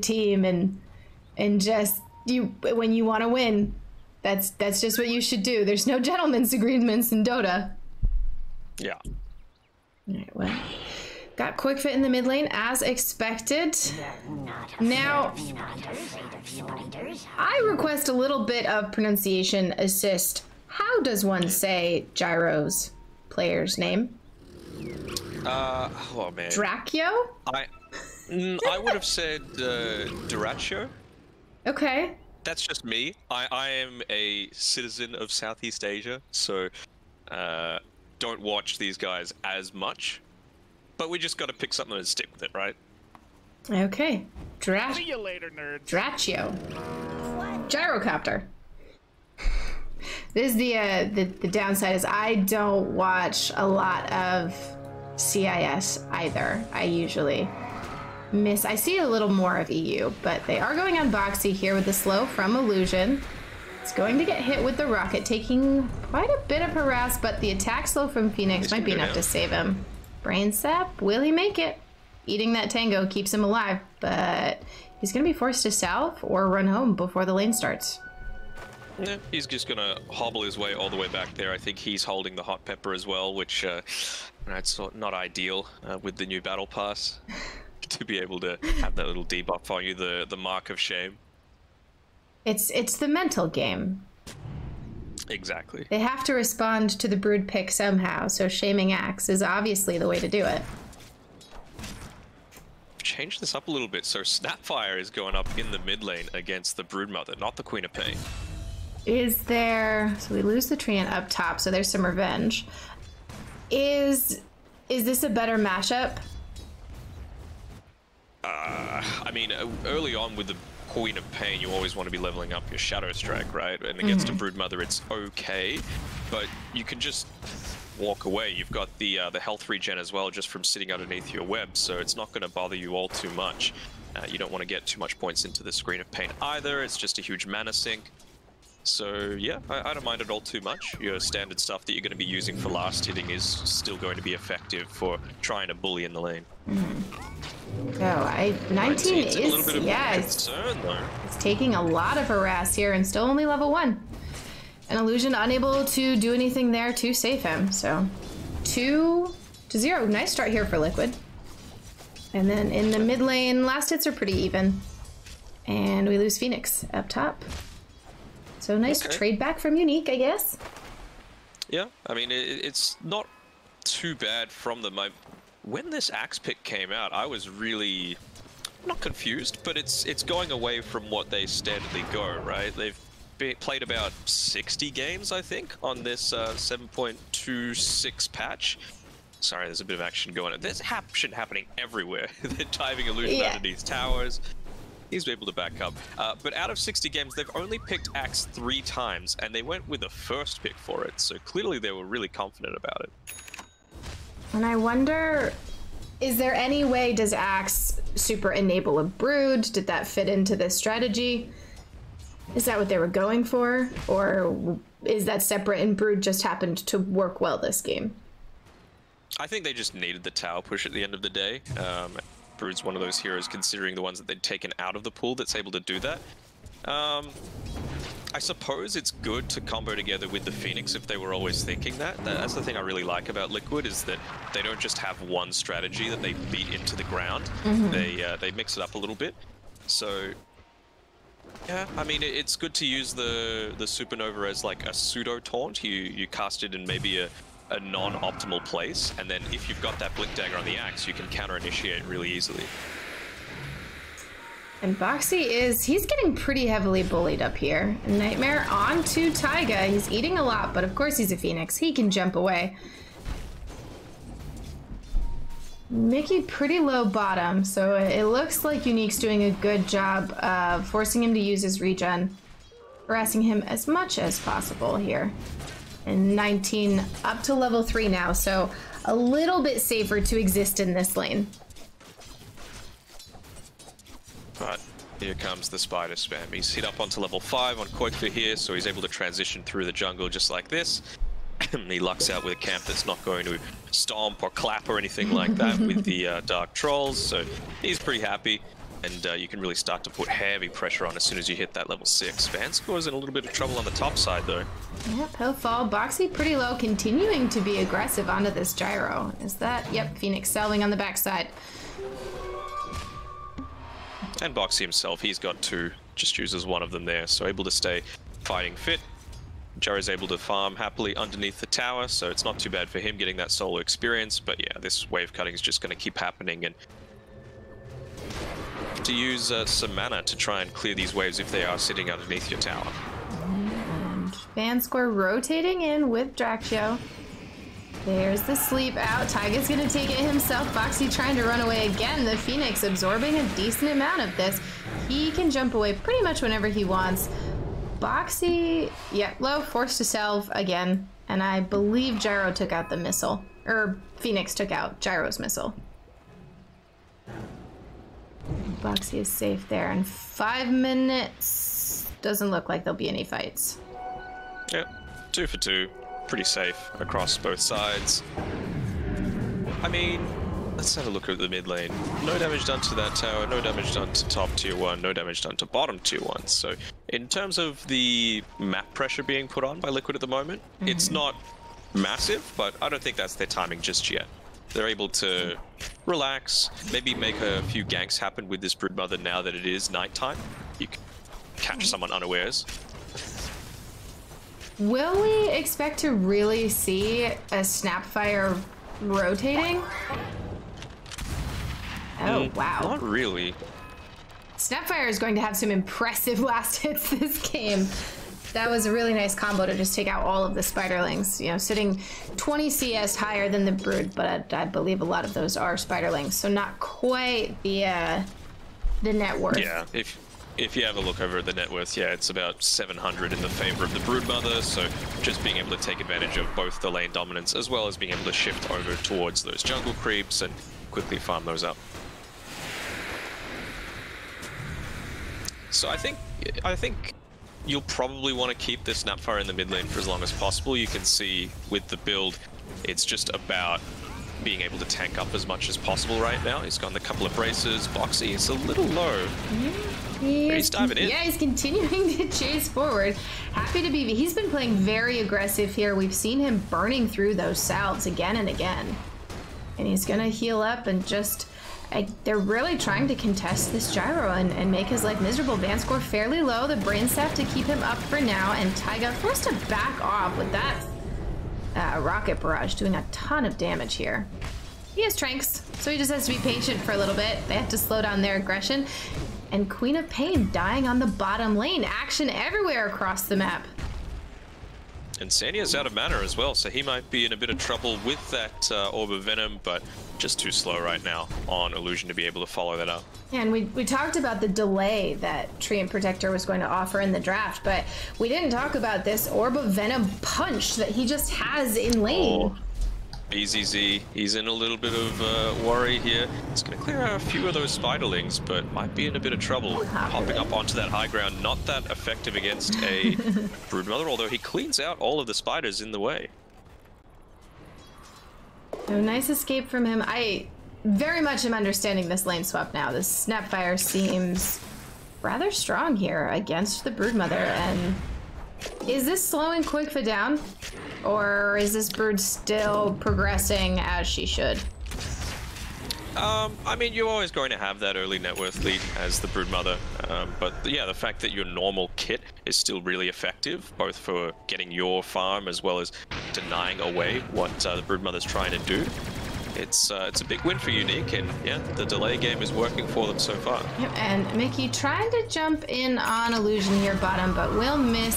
team and just when you want to win, that's just what you should do. There's no gentleman's agreements in Dota. Yeah. All right, well, got quick fit in the mid lane as expected. Now, I request a little bit of pronunciation assist. How does one say Gyro's player's name? Oh man. Dracchio? I would have said Duraccio. Okay. That's just me. I am a citizen of Southeast Asia, so don't watch these guys as much. But we just got to pick something and stick with it, right? Okay. See you later, nerds. Dracchio. Gyrocopter. This is the downside is I don't watch a lot of CIS either. I usually miss. I see a little more of EU, but they are going on Boxy here with the slow from Illusion. It's going to get hit with the rocket, taking quite a bit of harass, but the attack slow from Phoenix might be enough to save him. Brain sap, will he make it? Eating that tango keeps him alive, but he's going to be forced to salve or run home before the lane starts. Yeah, he's just going to hobble his way all the way back there. I think he's holding the hot pepper as well, which it's not ideal with the new battle pass to be able to have that little debuff on you, the mark of shame. It's the mental game. Exactly. They have to respond to the brood pick somehow, so shaming Axe is obviously the way to do it. Change this up a little bit. So Snapfire is going up in the mid lane against the Broodmother, not the Queen of Pain. Is there... So we lose the Treant up top, so there's some revenge. Is this a better mashup? I mean, early on with the Queen of Pain, you always want to be leveling up your Shadow Strike, right? And against a Broodmother, it's okay, but you can just walk away. You've got the health regen as well, just from sitting underneath your web, so it's not going to bother you all too much. You don't want to get too much points into the Screen of Pain either. It's just a huge mana sink. So yeah, I don't mind it all too much. Your standard stuff that you're going to be using for last hitting is still going to be effective for trying to bully in the lane. Oh, 19 is, a little bit of yeah, concern, though. It's taking a lot of harass here and still only level 1. An Illusion unable to do anything there to save him, so 2-0. Nice start here for Liquid. And then in the mid lane, last hits are pretty even. And we lose Phoenix up top. So nice trade back from Unique, I guess. Yeah, I mean, it's not too bad from them. When this Axe pick came out, I was really not confused, but it's going away from what they standardly go, right? They've played about 60 games, I think, on this 7.26 patch. Sorry, there's a bit of action going on. There's action happening everywhere. They're diving Illusion underneath towers. He's able to back up. But out of 60 games, they've only picked Axe 3 times, and they went with a first pick for it. So clearly they were really confident about it. And I wonder, is there any way, does Axe super enable a Brood? Did that fit into this strategy? Is that what they were going for? Or is that separate and Brood just happened to work well this game? I think they just needed the tower push at the end of the day. Brood's one of those heroes, considering the ones that they'd taken out of the pool, that's able to do that. I suppose it's good to combo together with the Phoenix if they were always thinking that. That's the thing I really like about Liquid, is that they don't just have one strategy that they beat into the ground. They mix it up a little bit. So yeah, I mean, it's good to use the Supernova as like a pseudo taunt. You cast it in maybe a non-optimal place, and then if you've got that Blink Dagger on the Axe, you can counter-initiate really easily. And Boxy he's getting pretty heavily bullied up here. Nightmare onto Taiga. He's eating a lot, but of course he's a Phoenix. He can jump away. Mickey pretty low bottom, so it looks like Unique's doing a good job of forcing him to use his regen, harassing him as much as possible here. And 19 up to level 3 now, so a little bit safer to exist in this lane. But here comes the spider spam. He's hit up onto level 5 on Koikfa here, so he's able to transition through the jungle just like this. He lucks out with a camp that's not going to stomp or clap or anything like that with the Dark Trolls, so he's pretty happy. and you can really start to put heavy pressure on as soon as you hit that level 6. Vanscore's in a little bit of trouble on the top side, though. Yep, he'll fall. Boxy pretty low, continuing to be aggressive onto this gyro. Is that? Yep, Phoenix salving on the backside. And Boxy himself, he's got 2, just uses one of them there, so able to stay fighting fit. Gyro's able to farm happily underneath the tower, so it's not too bad for him getting that solo experience, but yeah, this wave cutting is just going to keep happening, and to use some mana to try and clear these waves if they are sitting underneath your tower. And Vanscore rotating in with Draccio. There's the sleep out. Taiga's gonna take it himself. Boxy trying to run away again. The Phoenix absorbing a decent amount of this. He can jump away pretty much whenever he wants. Boxy, yep, low, forced to salve again. And I believe Gyro took out the missile. Or Phoenix took out Gyro's missile. Boxy is safe there. In 5 minutes, doesn't look like there'll be any fights. Yep, 2 for 2. Pretty safe across both sides. I mean, let's have a look at the mid lane. No damage done to that tower, no damage done to top tier 1, no damage done to bottom tier 1. So in terms of the map pressure being put on by Liquid at the moment, it's not massive, but I don't think that's their timing just yet. They're able to relax, maybe make a few ganks happen with this Broodmother now that it is nighttime. You can catch someone unawares. Will we expect to really see a Snapfire rotating? Oh, wow. Not really. Snapfire is going to have some impressive last hits this game. That was a really nice combo to just take out all of the Spiderlings. You know, sitting 20 CS higher than the Brood, but I believe a lot of those are Spiderlings, so not quite the net worth. Yeah, if you have a look over at the net worth, yeah, it's about 700 in the favor of the Broodmother, so just being able to take advantage of both the lane dominance as well as being able to shift over towards those jungle creeps and quickly farm those up. So I think you'll probably want to keep this Snapfire in the mid lane for as long as possible. You can see with the build, it's just about being able to tank up as much as possible right now. He's gotten a couple of braces. Boxy is a little low. He's diving in. Yeah, he's continuing to chase forward. Happy to be. He's been playing very aggressive here. We've seen him burning through those salves again and again. And he's going to heal up and just... they're really trying to contest this gyro and make his life miserable. Vanscore fairly low. The brain staff to keep him up for now. And Taiga forced to back off with that rocket barrage, doing a ton of damage here. He has Tranks, so he just has to be patient for a little bit. They have to slow down their aggression. And Queen of Pain dying on the bottom lane. Action everywhere across the map. And Sanya's out of mana as well, so he might be in a bit of trouble with that Orb of Venom, but just too slow right now on Illusion to be able to follow that up. And we talked about the delay that Treant Protector was going to offer in the draft, but we didn't talk about this Orb of Venom punch that he just has in lane. Oh, BZZ, he's in a little bit of worry here. He's going to clear out a few of those Spiderlings, but might be in a bit of trouble hopping up onto that high ground. Not that effective against a Broodmother, although he cleans out all of the spiders in the way. So nice escape from him. I very much am understanding this lane swap now. This Snapfire seems rather strong here against the Broodmother. And is this slowing Quickfa down? Or is this Brood still progressing as she should? I mean, you're always going to have that early net worth lead as the Broodmother, but yeah, the fact that your normal kit is still really effective, both for getting your farm as well as denying away what the Broodmother's trying to do. It's a big win for Unique, and yeah, the delay game is working for them so far. Yep, and Mickey trying to jump in on Illusion here bottom, but will miss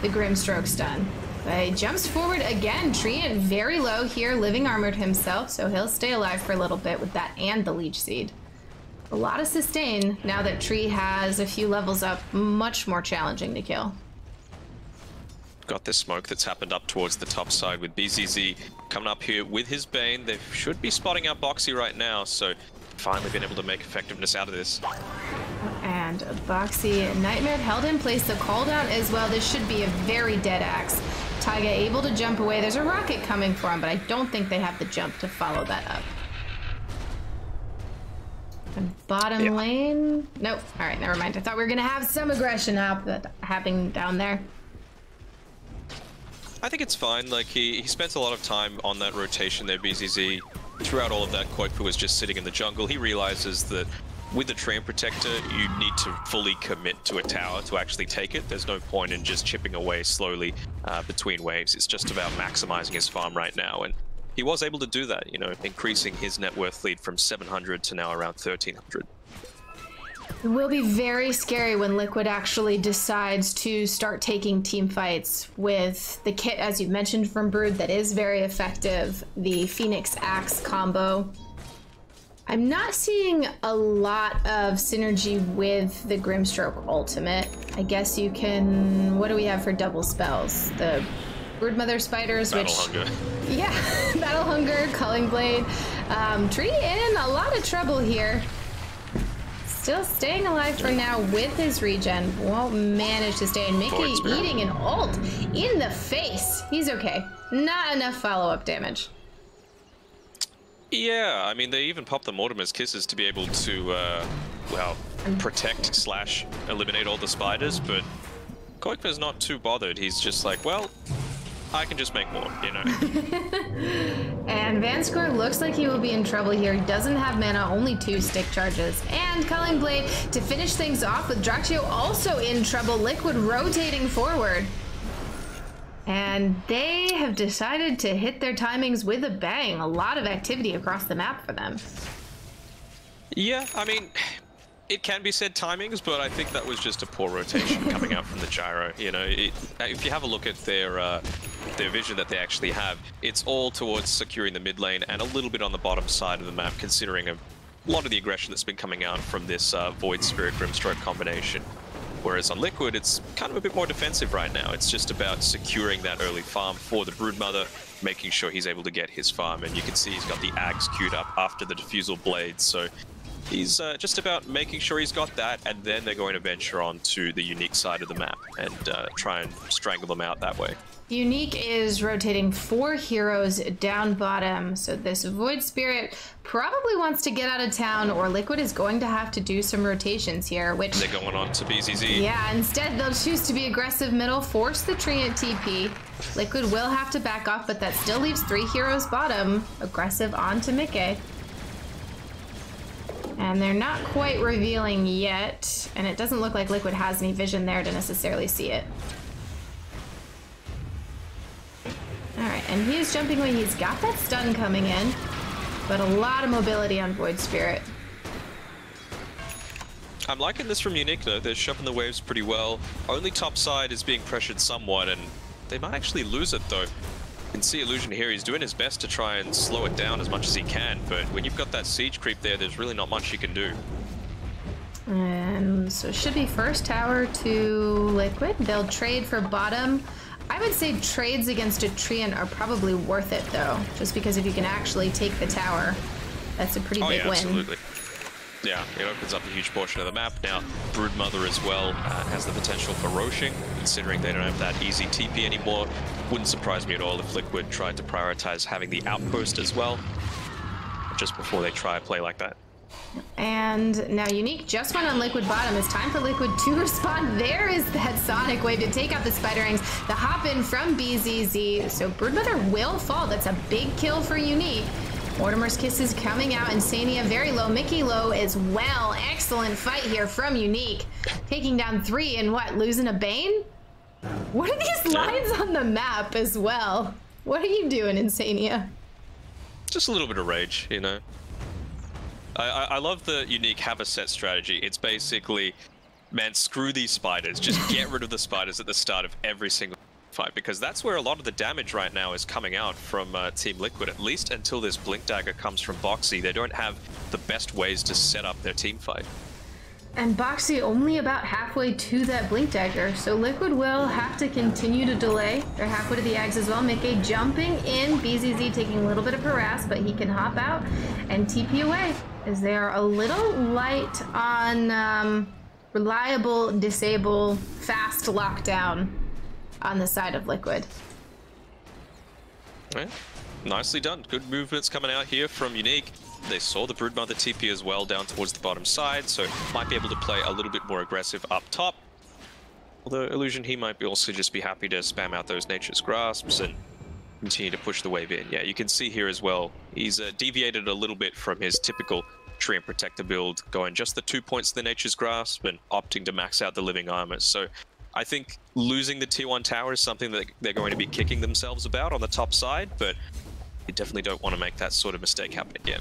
the Grimstroke stun. He jumps forward again. Treant very low here, living armored himself, so he'll stay alive for a little bit with that and the Leech Seed. A lot of sustain now that Tree has a few levels up, much more challenging to kill. Got this smoke that's happened up towards the top side with BZZ coming up here with his Bane. They should be spotting out Boxy right now, so finally been able to make effectiveness out of this. And Boxy Nightmare held in place, the call down as well. This should be a very dead axe. Taiga able to jump away. There's a rocket coming for him, but I don't think they have the jump to follow that up. Bottom lane? Nope. All right, never mind. I thought we were gonna have some aggression happening down there. I think it's fine. Like, he spent a lot of time on that rotation there, BZZ. Throughout all of that, Koikfu was just sitting in the jungle. He realizes that with the Treant Protector, you need to fully commit to a tower to actually take it. There's no point in just chipping away slowly between waves. It's just about maximizing his farm right now. And he was able to do that, you know, increasing his net worth lead from 700 to now around 1300. It will be very scary when Liquid actually decides to start taking team fights with the kit, as you mentioned, from Brood, that is very effective, the Phoenix Axe combo. I'm not seeing a lot of synergy with the Grimstroke ultimate. I guess you can... What do we have for double spells? The Broodmother Spiders, Battle Hunger. Yeah, Battle Hunger, Culling Blade. Tree in a lot of trouble here. Still staying alive for now with his regen. Won't manage to stay. And Mickey eating an ult in the face. He's okay. Not enough follow-up damage. Yeah, I mean, they even popped the Mortimer's Kisses to be able to, well, protect / eliminate all the spiders, but Koikfu's not too bothered. He's just like, well, I can just make more, you know. And Vanscourt looks like he will be in trouble here. He doesn't have mana, only 2 stick charges. And Culling Blade to finish things off with Draxio also in trouble. Liquid rotating forward. And they have decided to hit their timings with a bang. A lot of activity across the map for them. Yeah, I mean, it can be said timings, but I think that was just a poor rotation coming out from the gyro. You know, if you have a look at their vision that they actually have, it's all towards securing the mid lane and a little bit on the bottom side of the map, considering a lot of the aggression that's been coming out from this Void Spirit Grimstroke combination. Whereas on Liquid, it's kind of a bit more defensive right now. It's just about securing that early farm for the Broodmother, making sure he's able to get his farm. And you can see he's got the Ags queued up after the Diffusal Blade. So he's just about making sure he's got that, and then they're going to venture on to the Unique side of the map and try and strangle them out that way. Unique is rotating 4 heroes down bottom, so this Void Spirit probably wants to get out of town, or Liquid is going to have to do some rotations here, which... They're going on to BZZ. Yeah, instead they'll choose to be aggressive middle, force the Treant TP. Liquid will have to back off, but that still leaves 3 heroes bottom, aggressive onto Mickey. And they're not quite revealing yet, and it doesn't look like Liquid has any vision there to necessarily see it. Alright, and he's jumping away. He's got that stun coming in, but a lot of mobility on Void Spirit. I'm liking this from Unique though. They're shoving the waves pretty well. Only top side is being pressured somewhat, and they might actually lose it though. You can see Illusion here. He's doing his best to try and slow it down as much as he can, but when you've got that siege creep there, there's really not much you can do. And so it should be first tower to Liquid. They'll trade for bottom. I would say trades against a Treant are probably worth it though, just because if you can actually take the tower, that's a pretty big win. Absolutely. Yeah, it opens up a huge portion of the map. Now, Broodmother as well has the potential for roshing, considering they don't have that easy TP anymore. Wouldn't surprise me at all if Liquid tried to prioritize having the outpost as well, just before they try a play like that. And now Unique just went on Liquid bottom. It's time for Liquid to respond. There is that Sonic Wave to take out the Spiderings. The hop in from BZZ. So Broodmother will fall. That's a big kill for Unique. Mortimer's Kisses coming out. Insania very low. Mickey low as well. Excellent fight here from Unique. Taking down 3 and what? Losing a Bane? What are these lines on the map as well? What are you doing, Insania? Just a little bit of rage, you know. I love the Unique have a set strategy. It's basically, man, screw these spiders. Just get rid of the spiders at the start of every single fight, because that's where a lot of the damage right now is coming out from Team Liquid, at least until this Blink Dagger comes from Boxy. They don't have the best ways to set up their team fight. And Boxy only about halfway to that Blink Dagger, so Liquid will have to continue to delay. They're halfway to the Ags as well. Mickey jumping in, BZZ taking a little bit of harass, but he can hop out and TP away, as they are a little light on reliable, disable, fast lockdown on the side of Liquid. Yeah, nicely done. Good movements coming out here from Unique. They saw the Broodmother TP as well down towards the bottom side, so might be able to play a little bit more aggressive up top. Although Illusion, he might be also just be happy to spam out those Nature's Grasps and continue to push the wave in. Yeah, you can see here as well, he's deviated a little bit from his typical Tree and Protector build, going just the 2 points to the Nature's Grasp and opting to max out the Living Armor. So I think losing the tier 1 tower is something that they're going to be kicking themselves about on the top side, but you definitely don't want to make that sort of mistake happen again.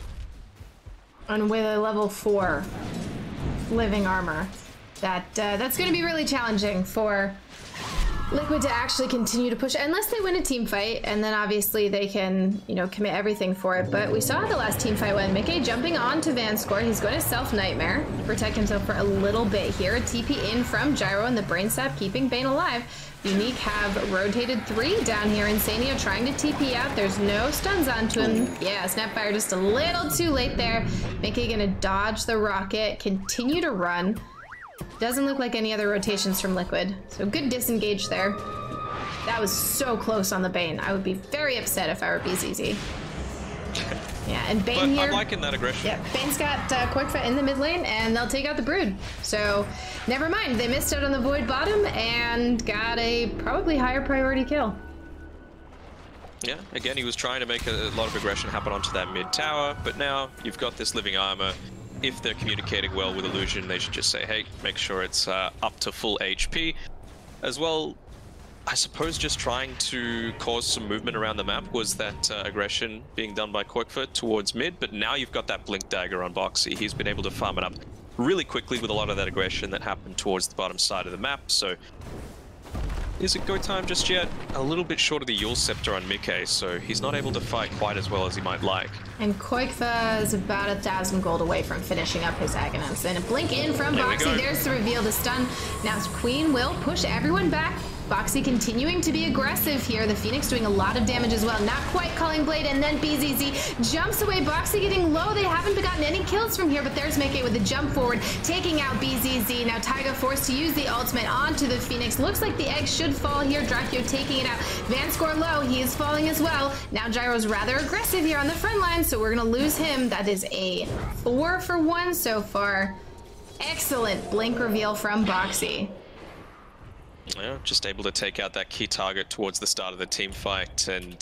And with a level 4 Living Armor, that's going to be really challenging for Liquid to actually continue to push, unless they win a team fight, and then obviously they can, you know, commit everything for it. But we saw the last team fight when Mickey jumping onto Vanscore. He's going to self-nightmare to protect himself for a little bit here. A TP in from Gyro and the Brain Sap keeping Bane alive. Unique have rotated 3 down here. Insania trying to TP out. There's no stuns onto him. Yeah, Snapfire just a little too late there. Mickey gonna dodge the rocket, continue to run. Doesn't look like any other rotations from Liquid, so good disengage there. That was so close on the Bane. I would be very upset if I were BZZ. Yeah, and Bane but here. I'm liking that aggression. Yeah, Bane's got Quickfoot in the mid lane, and they'll take out the Brood. So, never mind. They missed out on the Void bottom and got a probably higher priority kill. Yeah, again, he was trying to make a lot of aggression happen onto that mid tower, but now you've got this Living Armor. If they're communicating well with Illusion, they should just say, hey, make sure it's up to full HP. As well, I suppose just trying to cause some movement around the map was that aggression being done by Quickfoot towards mid, but now you've got that Blink Dagger on Boxy. He's been able to farm it up really quickly with a lot of that aggression that happened towards the bottom side of the map, so is it go time just yet? A little bit short of the Yule Scepter on Mickey, so he's not able to fight quite as well as he might like. And Koikva is about 1,000 gold away from finishing up his Aghanim. And a blink in from Boxy. There's the reveal, the stun. Now Queen will push everyone back. Boxy continuing to be aggressive here. The Phoenix doing a lot of damage as well. Not quite calling Blade, and then BZZ jumps away. Boxy getting low. They haven't gotten any kills from here, but there's Mickey with the jump forward, taking out BZZ. Now Taiga forced to use the ultimate onto the Phoenix. Looks like the egg should fall here. Dracula taking it out. Vanscore low. He is falling as well. Now Gyro's rather aggressive here on the front line, so we're going to lose him. That is a 4 for 1 so far. Excellent blink reveal from Boxy. Yeah, just able to take out that key target towards the start of the team fight, and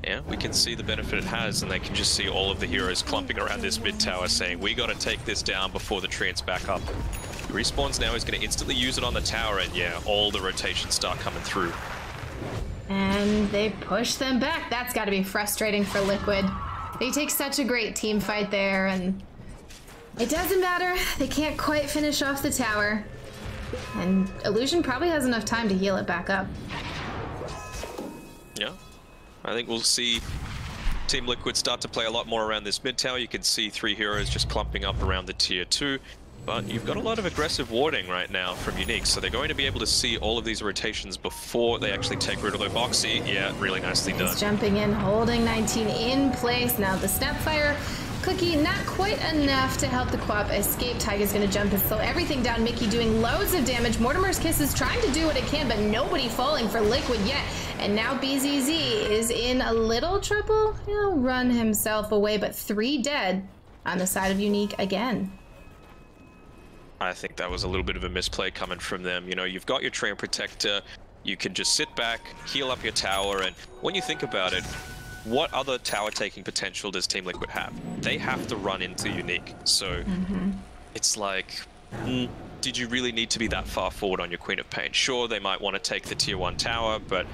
yeah, we can see the benefit it has, and they can just see all of the heroes clumping around this mid tower saying, we got to take this down before the treant's back up. He respawns now, he's going to instantly use it on the tower, and yeah, all the rotations start coming through. And they push them back. That's got to be frustrating for Liquid. They take such a great team fight there, and it doesn't matter. They can't quite finish off the tower. And Illusion probably has enough time to heal it back up. Yeah, I think we'll see Team Liquid start to play a lot more around this mid tower. You can see 3 heroes just clumping up around the tier 2. But you've got a lot of aggressive warding right now from Unique, so they're going to be able to see all of these rotations before they actually take root. Although Boxy, yeah, really nicely done. He's jumping in, holding 19 in place. Now the Snapfire Cookie, not quite enough to help the Quap escape. Taiga's gonna jump and slow everything down. Mickey doing loads of damage. Mortimer's Kiss is trying to do what it can, but nobody falling for Liquid yet. And now BZZ is in a little trouble. He'll run himself away, but 3 dead on the side of Unique again. I think that was a little bit of a misplay coming from them. You know, you've got your Treant Protector, you can just sit back, heal up your tower, and when you think about it, what other tower taking potential does Team Liquid have? They have to run into Unique, so it's like, did you really need to be that far forward on your Queen of Pain? Sure, they might want to take the tier 1 tower, but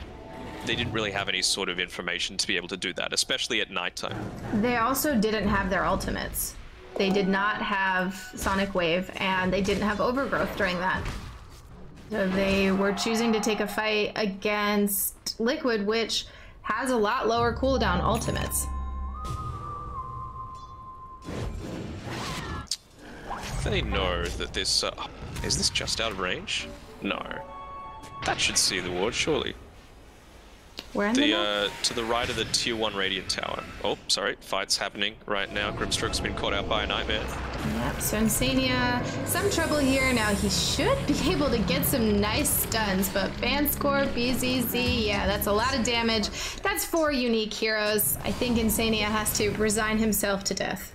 they didn't really have any sort of information to be able to do that, especially at nighttime. They also didn't have their ultimates. They did not have Sonic Wave, and they didn't have Overgrowth during that. So they were choosing to take a fight against Liquid, which has a lot lower cooldown ultimates. They know that this... is this just out of range? No. That should see the ward, surely. Where in the to the right of the tier 1 Radiant Tower. Oh, sorry, fight's happening right now. Grimstroke's been caught out by a Nightmare. Yep, so Insania, some trouble here. Now he should be able to get some nice stuns, but Vanscore, BZZ, yeah, that's a lot of damage. That's 4 Unique heroes. I think Insania has to resign himself to death.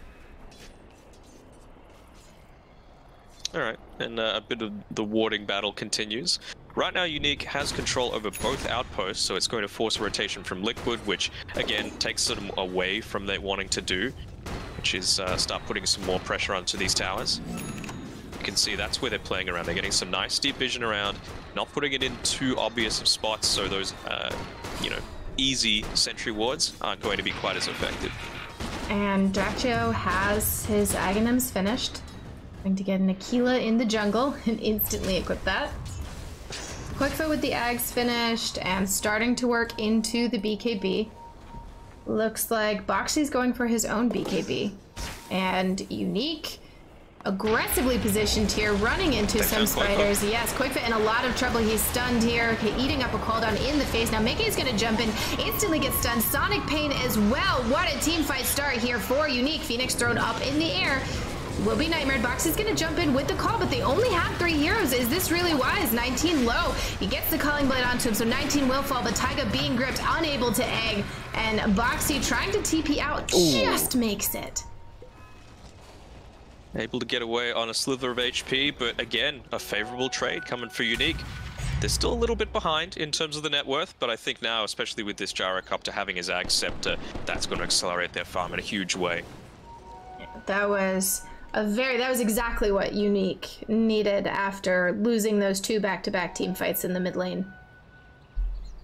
Alright, and a bit of the warding battle continues. Right now, Unique has control over both outposts, so it's going to force a rotation from Liquid, which, again, takes them away from their wanting to do, which is start putting some more pressure onto these towers. You can see that's where they're playing around. They're getting some nice deep vision around, not putting it in too obvious of spots, so those, you know, easy sentry wards aren't going to be quite as effective. And Dactio has his Aghanims finished. Going to get an Aquila in the jungle and instantly equip that. Quickfoot with the Ags finished and starting to work into the BKB. Looks like Boxy's going for his own BKB. And Unique, aggressively positioned here, running into some spiders. Yes, Quickfoot in a lot of trouble. He's stunned here. Okay, eating up a cooldown in the face. Now Mickey's gonna jump in, instantly get stunned. Sonic Pain as well. What a team fight start here for Unique. Phoenix thrown up in the air. Will be Nightmare. Box is going to jump in with the call, but they only have 3 heroes. Is this really wise? 19 low. He gets the Calling Blade onto him, so 19 will fall, but Taiga being gripped, unable to egg. And Boxy trying to TP out, just makes it. Able to get away on a slither of HP, but again, a favorable trade coming for Unique. They're still a little bit behind in terms of the net worth, but I think now, especially with this Gyrocopter having his Ag Scepter, that's going to accelerate their farm in a huge way. That was exactly what Unique needed after losing those 2 back-to-back team fights in the mid lane.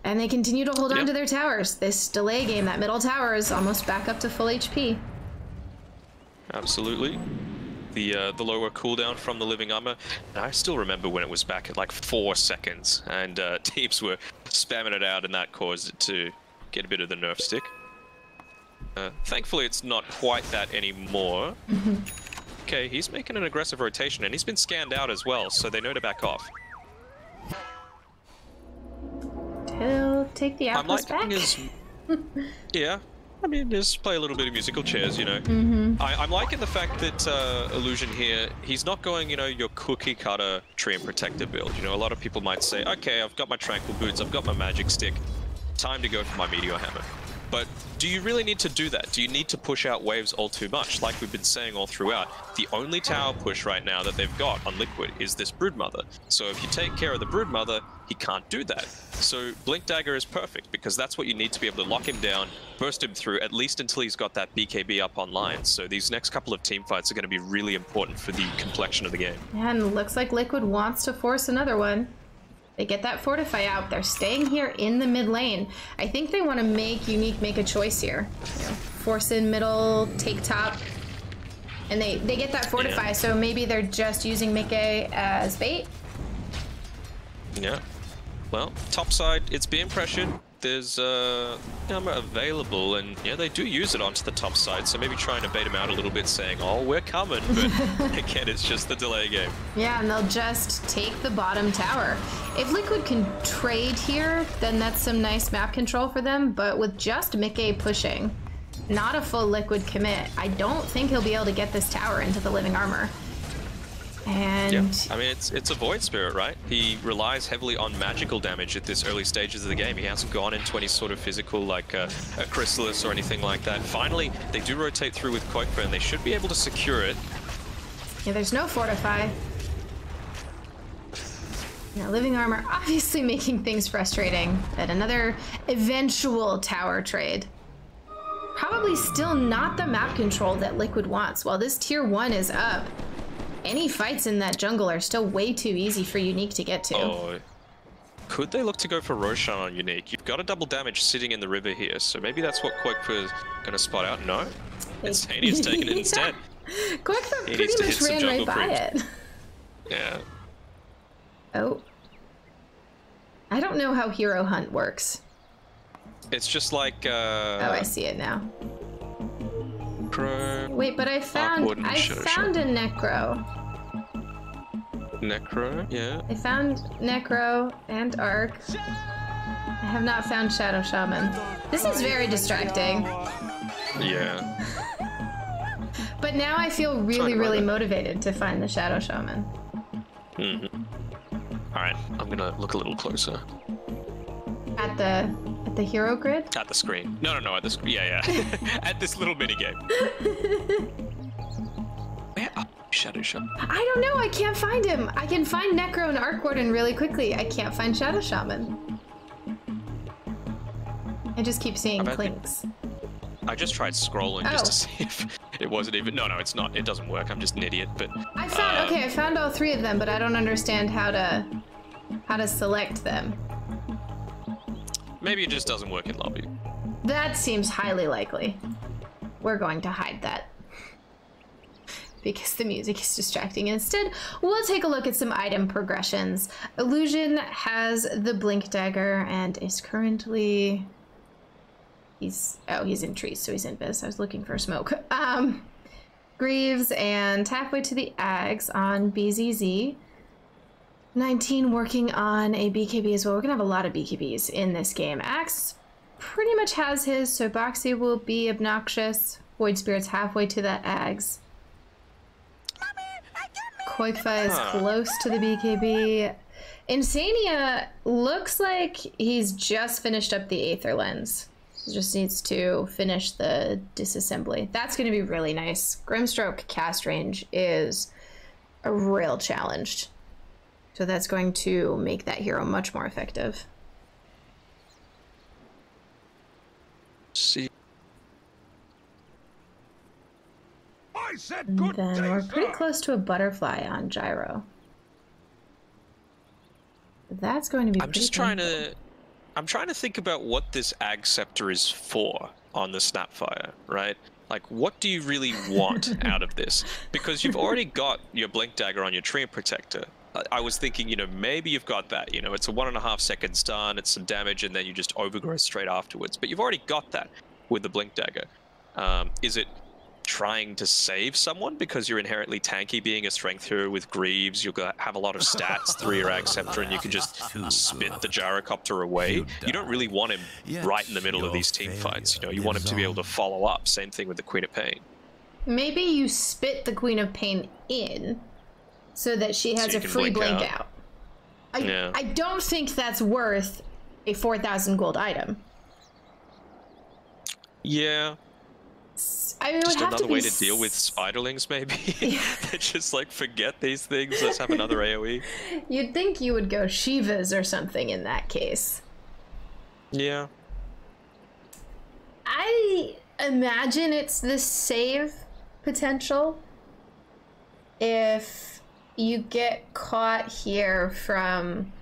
And they continue to hold on to their towers. This delay game, that middle tower is almost back up to full HP. Absolutely. The lower cooldown from the Living Armor. And I still remember when it was back at like 4 seconds, and teams were spamming it out, and that caused it to get a bit of the nerf stick. Thankfully, it's not quite that anymore. Okay, he's making an aggressive rotation, and he's been scanned out as well, so they know to back off. He'll take the outpost back. Yeah, I mean, just play a little bit of musical chairs, you know. I'm liking the fact that Illusion here, he's not going, you know, your cookie cutter tree and protector build. You know, a lot of people might say, okay, I've got my Tranquil Boots, I've got my Magic Stick, time to go for my Meteor Hammer. But do you really need to do that? Do you need to push out waves all too much? Like we've been saying all throughout, the only tower push right now that they've got on Liquid is this Broodmother. So if you take care of the Broodmother, he can't do that. So Blink Dagger is perfect, because that's what you need to be able to lock him down, burst him through, at least until he's got that BKB up online. So these next couple of team fights are going to be really important for the complexion of the game. And looks like Liquid wants to force another one. They get that Fortify out. They're staying here in the mid lane. I think they want to make Unique make a choice here. You know, force in middle, take top. And they get that Fortify, so maybe they're just using Mickey as bait. Yeah. Well, top side, it's being pressured. There's Hammer available, and yeah, they do use it onto the top side, so maybe trying to bait him out a little bit, saying, oh, we're coming, but again, it's just the delay game. Yeah, and they'll just take the bottom tower. If Liquid can trade here, then that's some nice map control for them, but with just Mickey pushing, not a full Liquid commit, I don't think he'll be able to get this tower into the Living Armor. And yeah, I mean, it's a Void Spirit, right? He relies heavily on magical damage at this early stages of the game. He hasn't gone into any sort of physical, like a Chrysalis or anything like that. Finally, they do rotate through with Quakefoot, and they should be able to secure it. Yeah, there's no Fortify. Now, Living Armor obviously making things frustrating. But another eventual tower trade. Probably still not the map control that Liquid wants. While this tier 1 is up, any fights in that jungle are still way too easy for Unique to get to. Oh, could they look to go for Roshan on Unique? You've got a double damage sitting in the river here, so maybe that's what Quakefoot is going to spot out. No, Insania's taking it instead. Quakefoot pretty much ran right by it. Yeah. Oh. I don't know how Hero Hunt works. It's just like... oh, I see it now. Necro. Wait, but I found a Necro. Necro, yeah. I found Necro and Arc. I have not found Shadow Shaman. This is very distracting. Yeah. But now I feel really, really motivated to find the Shadow Shaman. Alright, I'm gonna look a little closer. At the hero grid? At the screen. No, at the screen. Yeah. At this little mini game. Where are Shadow Shaman? I don't know. I can't find him. I can find Necro and Arc Warden really quickly. I can't find Shadow Shaman. I just keep seeing clinks. I just tried scrolling just to see if it wasn't even. No, it's not. It doesn't work. I'm just an idiot. But I found I found all 3 of them, but I don't understand how to select them. Maybe it just doesn't work in lobby. That seems highly likely. We're going to hide that because the music is distracting. Instead, we'll take a look at some item progressions. Illusion has the Blink Dagger and is currently... He's in trees, so he's in biz. I was looking for smoke. Greaves and halfway to the Ags on BZZ. 19 working on a BKB as well. We're gonna have a lot of BKBs in this game. Axe pretty much has his, so Boxy will be obnoxious. Void Spirit's halfway to that Ags. Koikfa is close to the BKB. Insania looks like he's just finished up the Aether Lens. Just needs to finish the disassembly. That's going to be really nice. Grimstroke cast range is a real challenge. So that's going to make that hero much more effective. See. I said good And then we're pretty close to a butterfly on Gyro. That's going to be I'm trying to think about what this Ag Scepter is for on the Snapfire, right? Like, what do you really want out of this? Because you've already got your Blink Dagger on your Treant Protector. I was thinking, maybe you've got that. It's a 1.5 second stun, it's some damage, and then you just overgrow straight afterwards. But you've already got that with the Blink Dagger. Is it trying to save someone because you're inherently tanky being a strength hero with Greaves? You'll have a lot of stats through your Ag Scepter and you can just spit the Gyrocopter away. You don't really want him right in the middle of these team fights. You want him to be able to follow up. Same thing with the Queen of Pain. Maybe you spit the Queen of Pain in so that she has a free blink out. I don't think that's worth a 4,000 gold item. Yeah. I mean, just another way to deal with spiderlings, maybe. They just forget these things. Let's have another AoE. You'd think you would go Shivas or something in that case. Yeah. I imagine it's the save potential if you get caught here from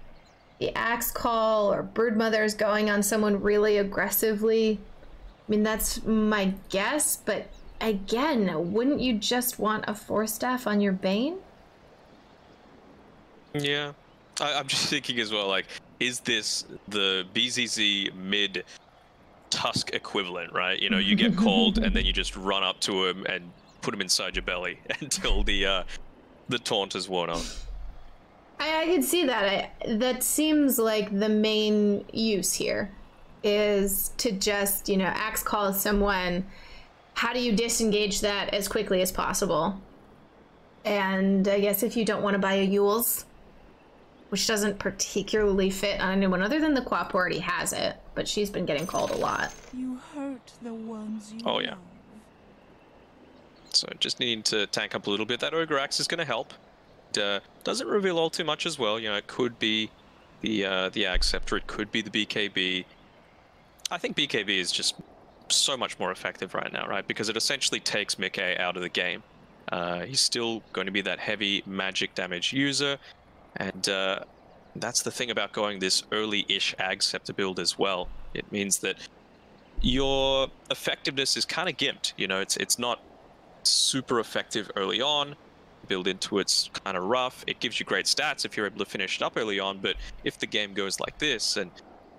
the Axe Call or Brood Mothers going on someone really aggressively. I mean, that's my guess, but again, wouldn't you just want a 4-staff on your Bane? Yeah. I'm just thinking as well, is this the BZZ mid Tusk equivalent, right? You get called and then you just run up to him and put him inside your belly until the taunt is worn off. I could see that. That seems like the main use here. Is to just, Axe Call someone. How do you disengage that as quickly as possible? And I guess if you don't want to buy a Yule's, which doesn't particularly fit on anyone other than the Quap who already has it, but she's been getting called a lot. You hurt the ones you Oh, yeah. So just needing to tank up a little bit. That Ogre Axe is going to help. Doesn't reveal all too much as well. It could be the Ag Scepter, it could be the BKB. I think BKB is just so much more effective right now, right? Because it essentially takes Mickey out of the game. He's still going to be that heavy magic damage user, and that's the thing about going this early-ish Ag Scepter build as well. It means that your effectiveness is kind of gimped. It's not super effective early on. Build into it's kind of rough. It gives you great stats if you're able to finish it up early on, but if the game goes like this and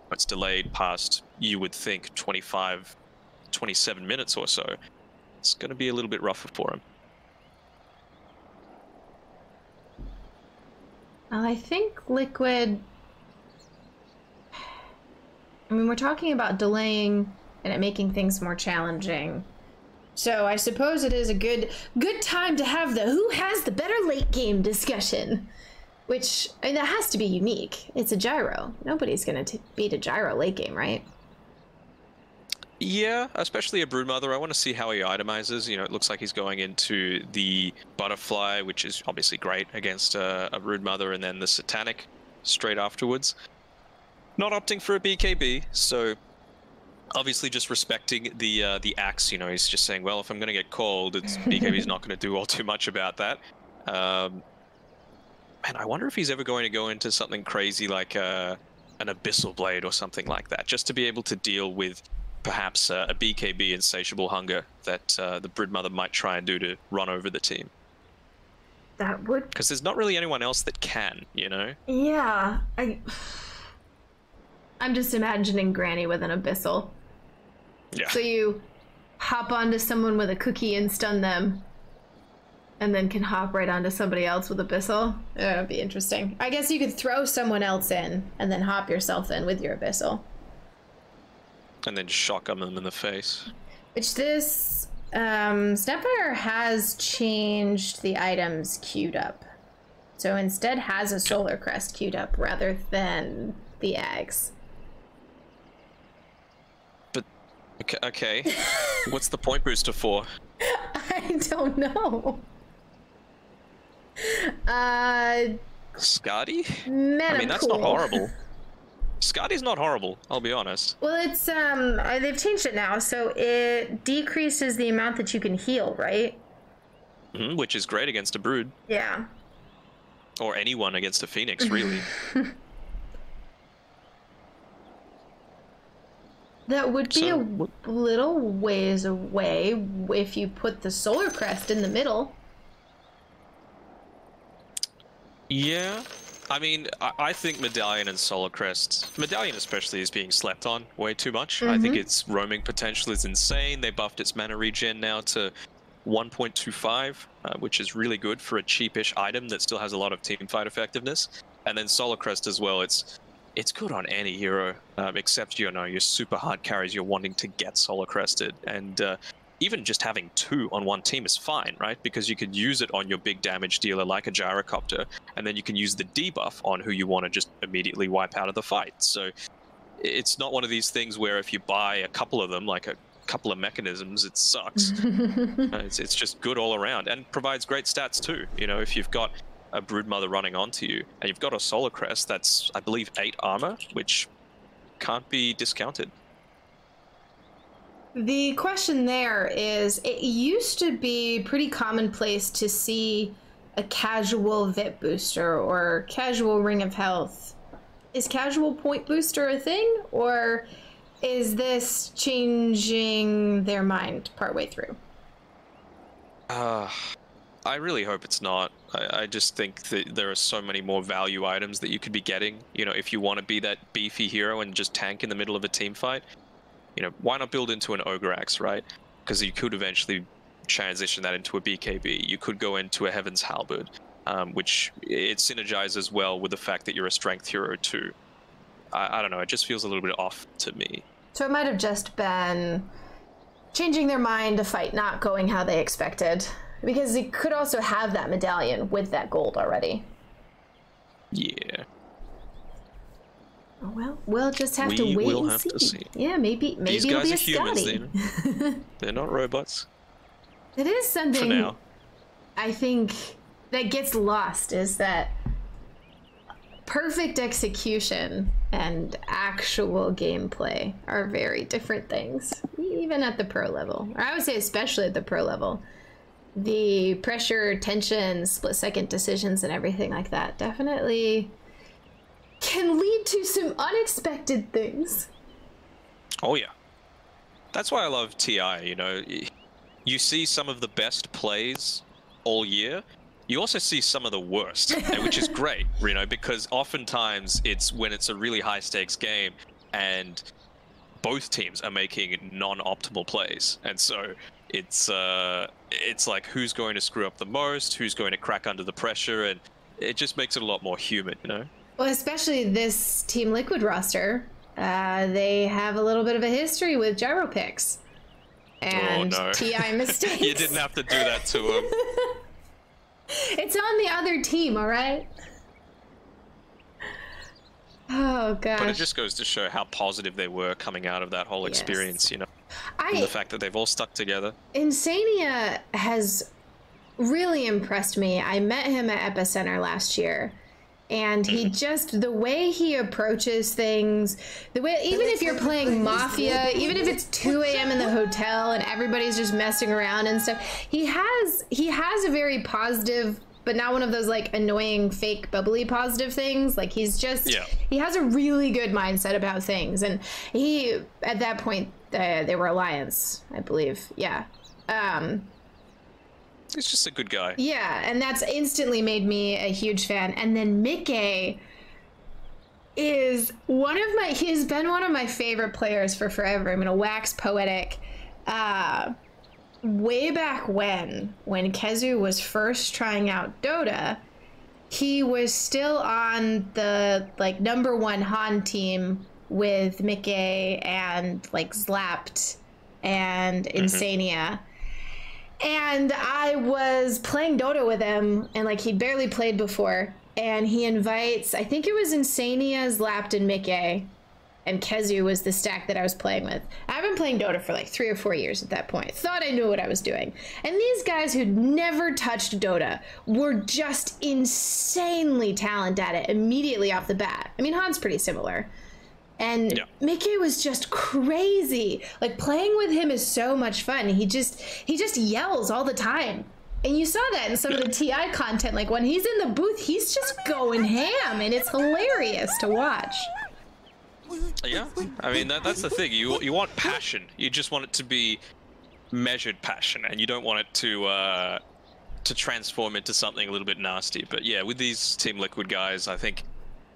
it's delayed past, you would think, 25, 27 minutes or so, it's going to be a little bit rougher for him. Well, I think Liquid... I mean, we're talking about delaying and it making things more challenging. So I suppose it is a good time to have the who has the better late game discussion. Which, I mean, that has to be unique. It's a Gyro. Nobody's going to beat a Gyro late game, right? Yeah, especially a Broodmother. I want to see how he itemizes. You know, it looks like he's going into the Butterfly, which is obviously great against a Broodmother, and then the Satanic straight afterwards. Not opting for a BKB, so obviously just respecting the axe. You know, he's just saying, well, if I'm going to get called, it's BKB's not going to do all too much about that. And I wonder if he's ever going to go into something crazy like an Abyssal Blade or something like that, just to be able to deal with perhaps a BKB insatiable hunger that the Broodmother might try and do to run over the team. That would... Because there's not really anyone else that can, you know? Yeah, I'm just imagining Granny with an Abyssal. Yeah. So you hop onto someone with a cookie and stun them, and then can hop right onto somebody else with Abyssal. That'd be interesting. I guess you could throw someone else in, and then hop yourself in with your Abyssal. And then shotgun them in the face. Which this Snapfire has changed the items queued up. So instead has a Solar Crest queued up rather than the Ags. But, okay. What's the point booster for? I don't know. Skadi? Meta I mean, that's not horrible. Skadi's not horrible, I'll be honest. Well, it's, they've changed it now, so it decreases the amount that you can heal, right? Which is great against a Brood. Yeah. Or anyone against a Phoenix, really. That would be So, a little ways away if you put the Solar Crest in the middle. Yeah. I mean, I think Medallion and Solar Crest, Medallion especially, is being slept on way too much. I think its roaming potential is insane. They buffed its mana regen now to 1.25, which is really good for a cheapish item that still has a lot of teamfight effectiveness. And then Solar Crest as well, it's good on any hero, except, you know, your super hard carries you're wanting to get Solar Crested. And even just having two on one team is fine, right? Because you could use it on your big damage dealer like a Gyrocopter, and then you can use the debuff on who you want to just immediately wipe out of the fight. So it's not one of these things where if you buy a couple of them, like a couple of mechanisms, it sucks. It's just good all around and provides great stats too. You know, if you've got a Broodmother running onto you and you've got a Solar Crest, that's, I believe, 8 armor, which can't be discounted. The question there is, it used to be pretty commonplace to see a casual VIP booster or casual Ring of Health. Is casual point booster a thing, or is this changing their mind partway through? I really hope it's not. I just think that there are so many more value items that you could be getting. You know, if you want to be that beefy hero and just tank in the middle of a team fight, you know, why not build into an Ogre Axe, right? Because you could eventually transition that into a BKB. You could go into a Heaven's Halberd, which it synergizes well with the fact that you're a strength hero too. I don't know, it just feels a little bit off to me. So it might have just been changing their mind to fight not going how they expected. Because it could also have that medallion with that gold already. Yeah. Oh, well, we'll just have to wait and see. To see. Yeah, maybe These it'll guys be are a humans, Scotty. They're not robots. It is something For now. I think that gets lost, is that perfect execution and actual gameplay are very different things, even at the pro level. Or I would say especially at the pro level. The pressure, tension, split-second decisions, and everything like that definitely can lead to some unexpected things. Oh yeah. That's why I love TI, you know. You see some of the best plays all year. You also see some of the worst, which is great, you know, because oftentimes it's when it's a really high-stakes game and both teams are making non-optimal plays. And so it's like who's going to screw up the most, who's going to crack under the pressure, and it just makes it a lot more human, you know? Well, especially this Team Liquid roster. They have a little bit of a history with gyro picks and TI mistakes. You didn't have to do that to them. It's on the other team, all right? Oh, Oh gosh. But it just goes to show how positive they were coming out of that whole experience, you know. And the fact that they've all stuck together. Insania has really impressed me. I met him at Epicenter last year. And he just, the way he approaches things, the way, even if you're playing Mafia, even if it's 2 a.m. in the hotel and everybody's just messing around and stuff, he has a very positive, but not one of those like annoying, fake, bubbly positive things. Like he's just, he has a really good mindset about things. And he, at that point, they were Alliance, I believe. Yeah. He's just a good guy. Yeah, and that's instantly made me a huge fan. And then Mickey is he's been one of my favorite players for forever. I'm gonna wax poetic. Way back when Kezu was first trying out Dota, he was still on the like #1 Han team with Mickey and like Zlapt and Insania. And I was playing Dota with him, and like he'd barely played before, and he invites, I think it was Insania, Zlapt, and Mickey, and Kezu was the stack that I was playing with. I've been playing Dota for like 3 or 4 years at that point. Thought I knew what I was doing. And these guys who'd never touched Dota were just insanely talented at it immediately off the bat. I mean, Han's pretty similar. And Mickey was just crazy. Like playing with him is so much fun. He just yells all the time. And you saw that in some of the TI content. Like when he's in the booth, he's just going ham, and it's hilarious to watch. Yeah, I mean that's the thing. You want passion. You just want it to be measured passion, and you don't want it to transform into something a little bit nasty. But yeah, with these Team Liquid guys, I think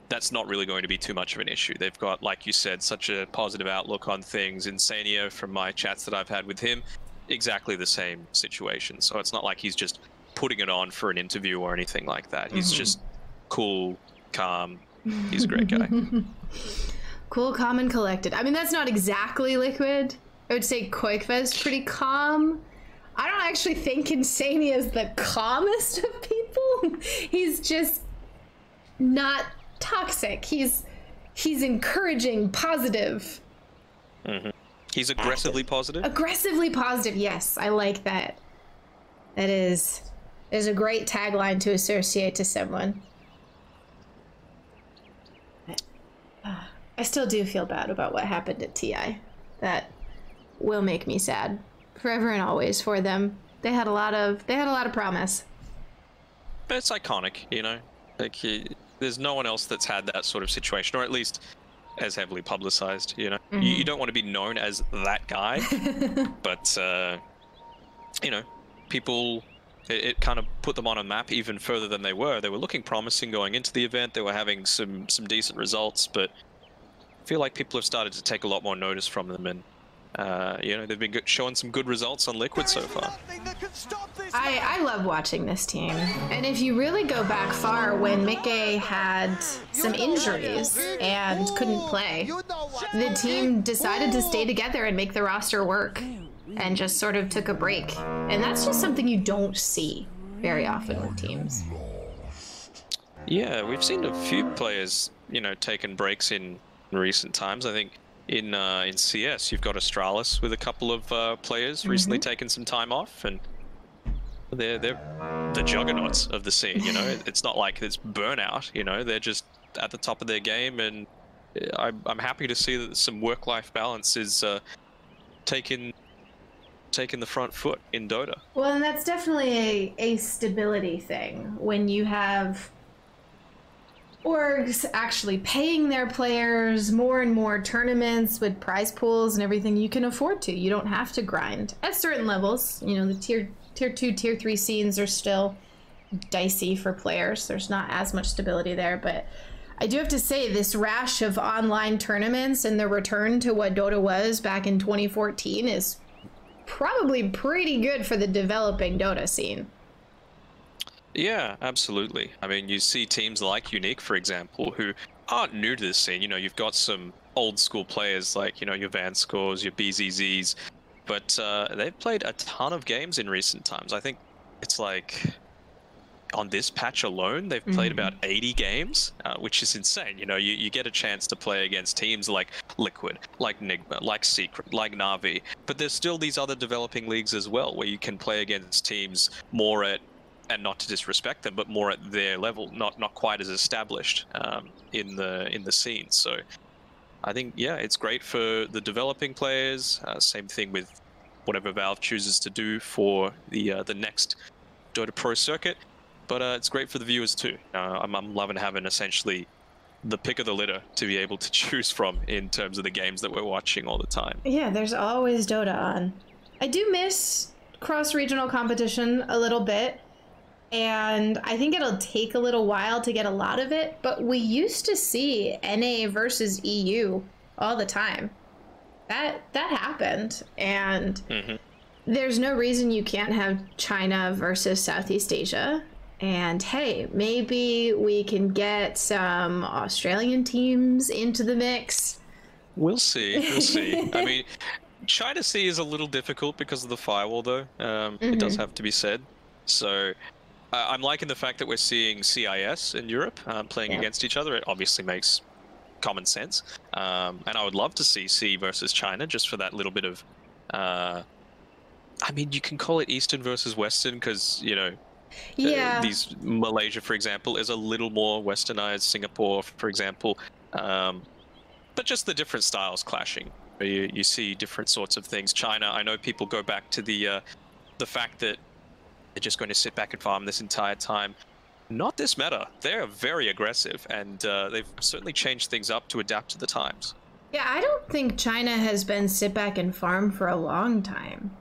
that's not really going to be too much of an issue. They've got, like you said, such a positive outlook on things. Insania, from my chats that I've had with him, exactly the same situation. So it's not like he's just putting it on for an interview or anything like that. He's just cool, calm. He's a great guy. Cool, calm, and collected. I mean, that's not exactly Liquid. I would say Koikva's pretty calm. I don't actually think Insania is the calmest of people. He's just not toxic. He's encouraging, positive. He's aggressively positive. Aggressively positive. Yes, I like that. That is a great tagline to associate to someone. I still do feel bad about what happened at TI. That will make me sad forever and always for them. They had a lot of promise. But it's iconic, you know. Like there's no one else that's had that sort of situation, or at least as heavily publicized, you know. You don't want to be known as that guy, but you know, people, it kind of put them on a map even further than they were. They were looking promising going into the event. They were having some decent results, but I feel like people have started to take a lot more notice from them, and you know, they've been showing some good results on Liquid so far. I love watching this team, and if you really go back far, when Mickey had some injuries and couldn't play, the team decided to stay together and make the roster work, and just sort of took a break. And that's just something you don't see very often with teams. Yeah, we've seen a few players, you know, taking breaks in recent times. I think in CS, you've got Astralis with a couple of players recently taken some time off, and they're the juggernauts of the scene. You know, it's not like it's burnout. You know, they're just at the top of their game, and I'm happy to see that some work-life balance is taking the front foot in Dota. Well, and that's definitely a stability thing when you have orgs actually paying their players more and more tournaments with prize pools and everything. You can afford to. You don't have to grind at certain levels. You know, the tier 2, tier 3 scenes are still dicey for players. There's not as much stability there, but I do have to say this rash of online tournaments and the return to what Dota was back in 2014 is probably pretty good for the developing Dota scene. Yeah, absolutely. I mean, you see teams like Unique, for example, who aren't new to this scene. You know, you've got some old school players like, you know, your Vanscores, your BZZs, but they've played a ton of games in recent times. I think it's like on this patch alone, they've played about 80 games, which is insane. You know, you get a chance to play against teams like Liquid, like Nigma, like Secret, like Na'Vi, but there's still these other developing leagues as well, where you can play against teams more at, and not to disrespect them, but more at their level, not quite as established in the scene. So I think, yeah, it's great for the developing players. Same thing with whatever Valve chooses to do for the next Dota Pro circuit. But it's great for the viewers too. I'm loving having essentially the pick of the litter to be able to choose from in terms of the games that we're watching all the time. Yeah, there's always Dota on. I do miss cross-regional competition a little bit, and I think it'll take a little while to get a lot of it, but we used to see NA versus EU all the time. That happened, and there's no reason you can't have China versus Southeast Asia. And hey, maybe we can get some Australian teams into the mix. We'll see. We'll see. I mean, China C is a little difficult because of the firewall, though. It does have to be said. So I'm liking the fact that we're seeing CIS in Europe playing against each other. It obviously makes common sense. And I would love to see C versus China just for that little bit of... I mean, you can call it Eastern versus Western because, you know, these Malaysia, for example, is a little more westernized. Singapore, for example, but just the different styles clashing. You see different sorts of things. China, I know people go back to the fact that they're just going to sit back and farm this entire time. Not this meta. They're very aggressive, and they've certainly changed things up to adapt to the times. Yeah, I don't think China has been sit back and farm for a long time.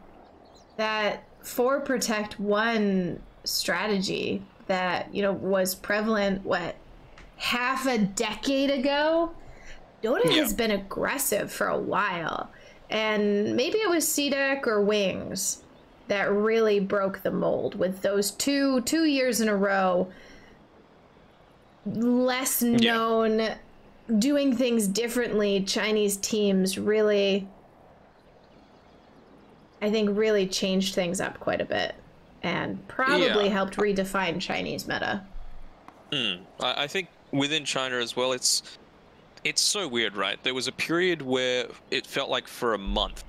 That 4 Protect 1 strategy that, you know, was prevalent, what, half a decade ago? Dota has been aggressive for a while. And maybe it was CDEC or Wings that really broke the mold with those two years in a row. Less known, doing things differently, Chinese teams really, I think, really changed things up quite a bit. And probably helped redefine Chinese meta. I think within China as well, it's so weird, right? There was a period where it felt like for a month,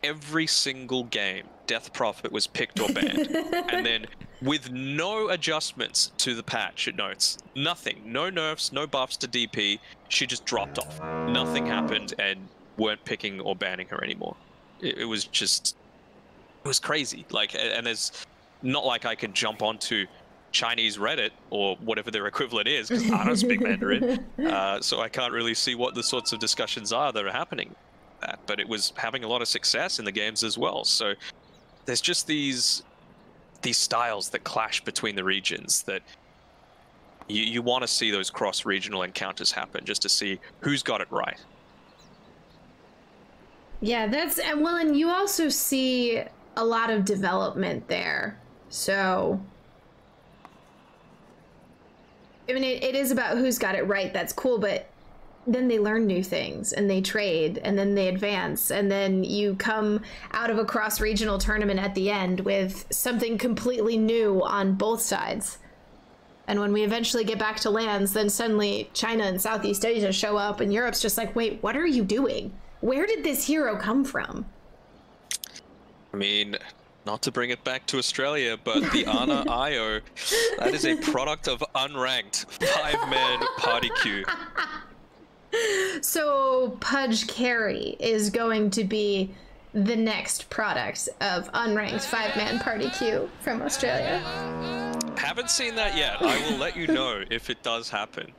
every single game, Death Prophet was picked or banned. And then with no adjustments to the patch notes, nothing, no nerfs, no buffs to DP, she just dropped off. Nothing happened and weren't picking or banning her anymore. It was just, it was crazy. Like, and there's not like I can jump onto Chinese Reddit or whatever their equivalent is, because I don't speak Mandarin, so I can't really see what the sorts of discussions are that are happening. But it was having a lot of success in the games as well. So there's just these styles that clash between the regions that you want to see those cross-regional encounters happen just to see who's got it right. Yeah, that's, well, and you also see a lot of development there. So, I mean, it is about who's got it right. That's cool, but then they learn new things and they trade and then they advance, and then you come out of a cross-regional tournament at the end with something completely new on both sides. And when we eventually get back to lands, then suddenly China and Southeast Asia show up and Europe's just like, wait, what are you doing? Where did this hero come from? I mean, not to bring it back to Australia, but the Ana IO, that is a product of unranked 5-man party queue. So Pudge Carry is going to be the next product of unranked 5-man party queue from Australia. Haven't seen that yet. I will let you know if it does happen.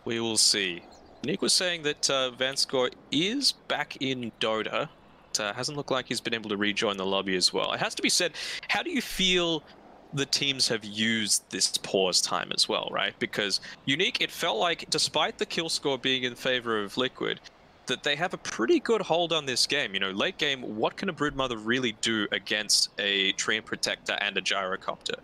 We will see. Nick was saying that Vanskor is back in Dota. Hasn't looked like he's been able to rejoin the lobby as well. It has to be said, how do you feel the teams have used this pause time as well, right? Because Unique, it felt like, despite the kill score being in favor of Liquid, that they have a pretty good hold on this game. You know, late game, what can a Broodmother really do against a Treant Protector and a Gyrocopter?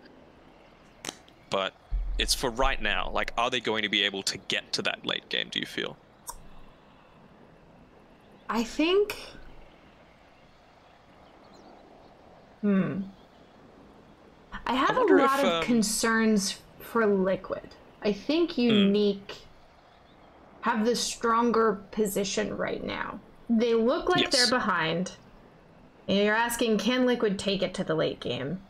But it's for right now. Like, are they going to be able to get to that late game, do you feel? I think... I have a wonder lot if, of concerns for Liquid. I think Unique have the stronger position right now. They look like they're behind. And you're asking, can Liquid take it to the late game?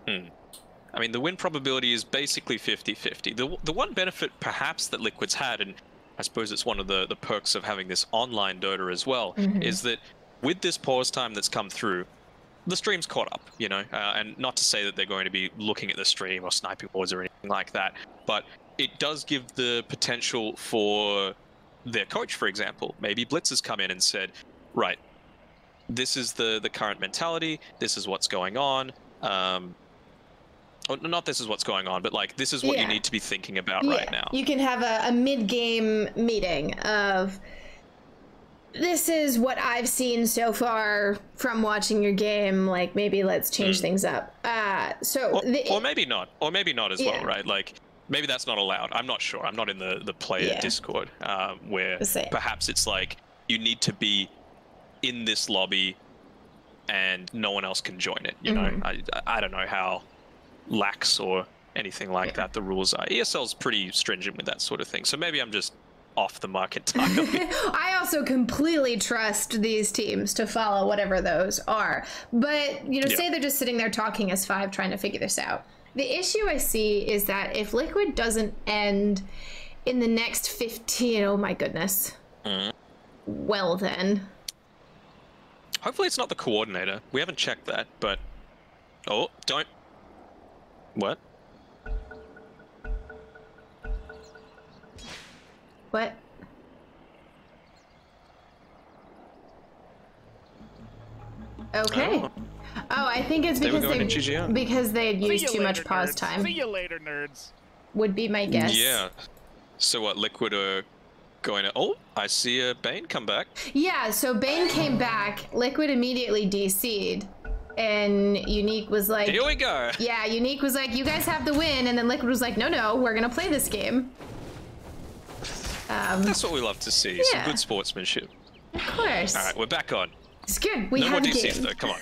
I mean, the win probability is basically 50-50. The one benefit perhaps that Liquid's had, and I suppose it's one of the perks of having this online Dota as well, is that with this pause time that's come through, the stream's caught up, you know, and not to say that they're going to be looking at the stream or sniping boards or anything like that, but it does give the potential for their coach, for example. Maybe Blitz has come in and said, right, this is the current mentality, this is what's going on, not this is what's going on, but like this is what you need to be thinking about right now. You can have a mid-game meeting of, this is what I've seen so far from watching your game, like maybe let's change things up. Or maybe not as well, right? Like maybe that's not allowed. I'm not sure. I'm not in the player Discord where perhaps it's like you need to be in this lobby and no one else can join it, you know? I don't know how lax or anything like that the rules are. ESL's pretty stringent with that sort of thing, so maybe I'm just off the mark entirely. I also completely trust these teams to follow whatever those are. But, you know, say they're just sitting there talking as five trying to figure this out. The issue I see is that if Liquid doesn't end in the next 15, oh my goodness. Well then. Hopefully it's not the coordinator. We haven't checked that, but... Oh, don't... What? What? Okay. Oh, I think it's because they had used too much pause time. See you later, nerds. Would be my guess. Yeah. So what, Liquid are going to... Oh, I see a Bane come back. Yeah, so Bane came back. Liquid immediately DC'd. And Unique was like... Here we go. Yeah, Unique was like, you guys have the win. And then Liquid was like, no, we're going to play this game. That's what we love to see. Some good sportsmanship. Of course. All right, we're back on. It's good. We no have more a DCs game. though. Come on.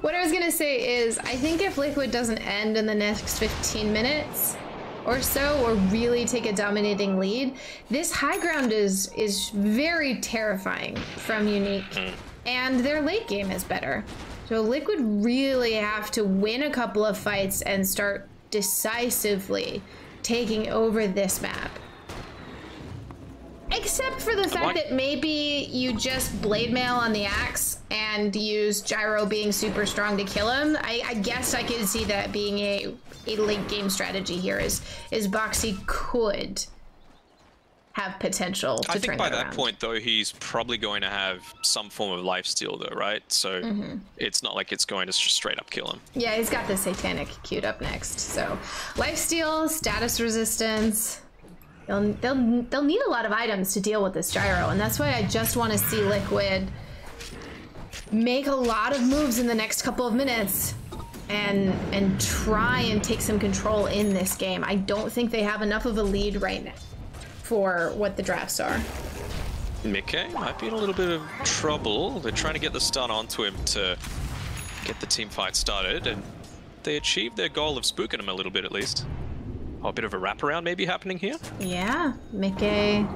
What I was gonna say is, I think if Liquid doesn't end in the next 15 minutes or so, or really take a dominating lead, this high ground is very terrifying from Unique, and their late game is better. So Liquid really have to win a couple of fights and start decisively taking over this map. Except for the fact that maybe you just blade mail on the axe and use Gyro being super strong to kill him. I guess I could see that being a late game strategy here is Boxy could have potential to turn that around. I think by that point though, he's probably going to have some form of lifesteal though, right? So it's not like it's going to just straight up kill him. Yeah, he's got the Satanic queued up next. So lifesteal, status resistance. They'll need a lot of items to deal with this Gyro, and that's why I just want to see Liquid make a lot of moves in the next couple of minutes and try and take some control in this game. I don't think they have enough of a lead right now for what the drafts are. Mickey might be in a little bit of trouble. They're trying to get the stun onto him to get the team fight started, and they achieved their goal of spooking him a little bit at least. Oh, a bit of a wraparound maybe happening here? Yeah, Mickey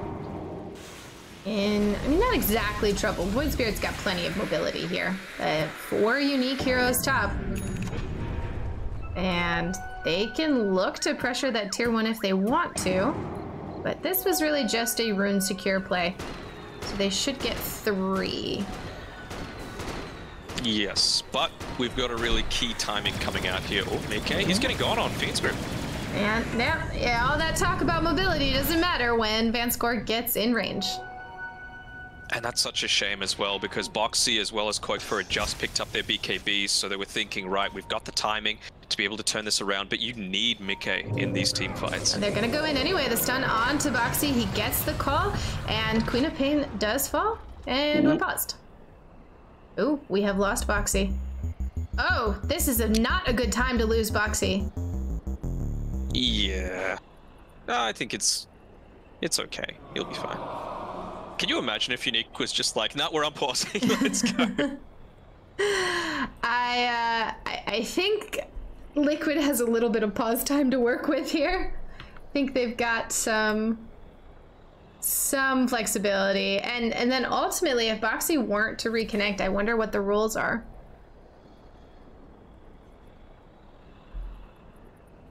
in, I mean, not exactly trouble. Void Spirit's got plenty of mobility here. 4 Unique heroes top. And they can look to pressure that tier 1 if they want to. But this was really just a rune secure play. So they should get 3. Yes, but we've got a really key timing coming out here. Oh, Mickey, he's getting gone on Fiend's Grip. And yeah, all that talk about mobility doesn't matter when Vanscore gets in range. And that's such a shame as well, because Boxy as well as Koikfor had just picked up their BKBs, so they were thinking, right, we've got the timing to be able to turn this around, but you need Mickey in these team fights. And they're gonna go in anyway. The stun on to Boxy, he gets the call, and Queen of Pain does fall, and we're paused. Ooh, we have lost Boxy. Oh, this is not a good time to lose Boxy. Yeah, I think it's okay. He'll be fine. Can you imagine if Unique was just like, nah, we're unpausing, let's go. I think Liquid has a little bit of pause time to work with here. I think they've got some flexibility, and then ultimately, if Boxy weren't to reconnect, I wonder what the rules are.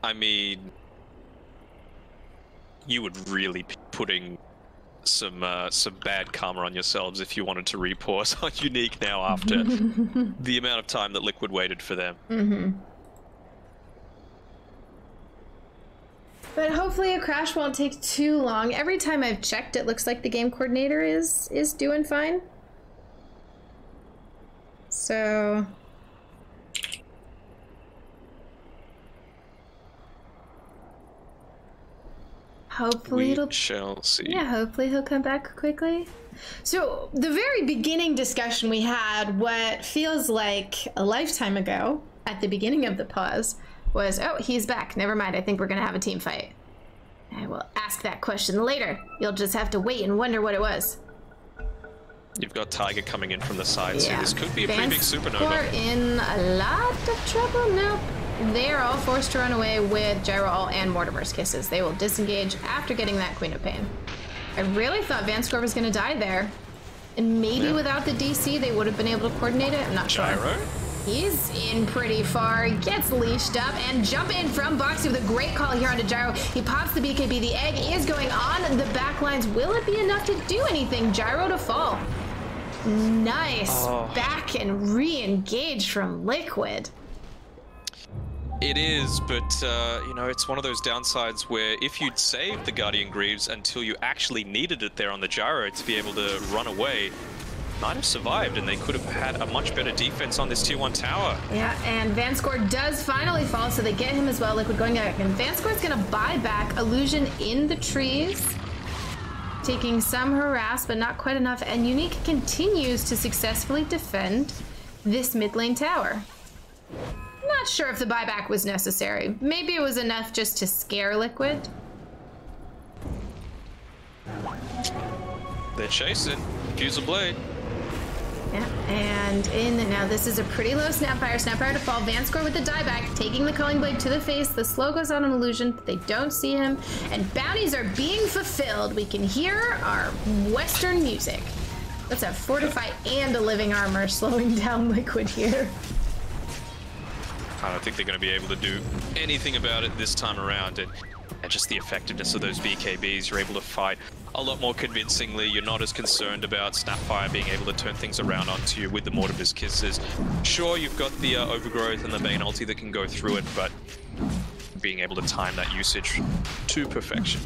I mean, you would really be putting some bad karma on yourselves if you wanted to repause on Unique now after the amount of time that Liquid waited for them. Mm-hmm. But hopefully a crash won't take too long. Every time I've checked, it looks like the game coordinator is doing fine. So hopefully we shall see. Yeah, hopefully he'll come back quickly. So the very beginning discussion we had, what feels like a lifetime ago at the beginning of the pause, was, oh, he's back. Never mind, I think we're gonna have a team fight. I will ask that question later. You'll just have to wait and wonder what it was. You've got Tiger coming in from the side, Yeah. so this could be a pretty big supernova. We're in a lot of trouble. Nope. They are all forced to run away with Gyro Ult and Mortimer's Kisses. They will disengage after getting that Queen of Pain. I really thought Vanscore was gonna die there. And maybe without the DC, they would have been able to coordinate it. I'm not sure. Gyro? He's in pretty far, gets leashed up, and jump in from Boxy with a great call here onto Gyro. He pops the BKB, the egg is going on the back lines. Will it be enough to do anything? Gyro to fall. Nice, back and re-engage from Liquid. It is, but, you know, it's one of those downsides where if you'd saved the Guardian Greaves until you actually needed it there on the Gyro to be able to run away, might have survived, and they could have had a much better defense on this tier 1 tower. Yeah, and Vanscore does finally fall, so they get him as well. Liquid going back, and Vanscore's gonna buy back Illusion in the trees, taking some harass, but not quite enough, and Unique continues to successfully defend this mid lane tower. Not sure if the buyback was necessary. Maybe it was enough just to scare Liquid. They're chasing. Fusel Blade. Yeah, and in now this is a pretty low Snapfire. Snapfire to fall. Vanscore with the dieback, taking the Culling Blade to the face. The slow goes on an Illusion, but they don't see him. And bounties are being fulfilled. We can hear our Western music. Let's have Fortify and a Living Armor slowing down Liquid here. I don't think they're going to be able to do anything about it this time around, and just the effectiveness of those BKBs, you're able to fight a lot more convincingly. You're not as concerned about Snapfire being able to turn things around onto you with the Mortimer's Kisses. Sure, you've got the Overgrowth and the Bane ulti that can go through it, but being able to time that usage to perfection.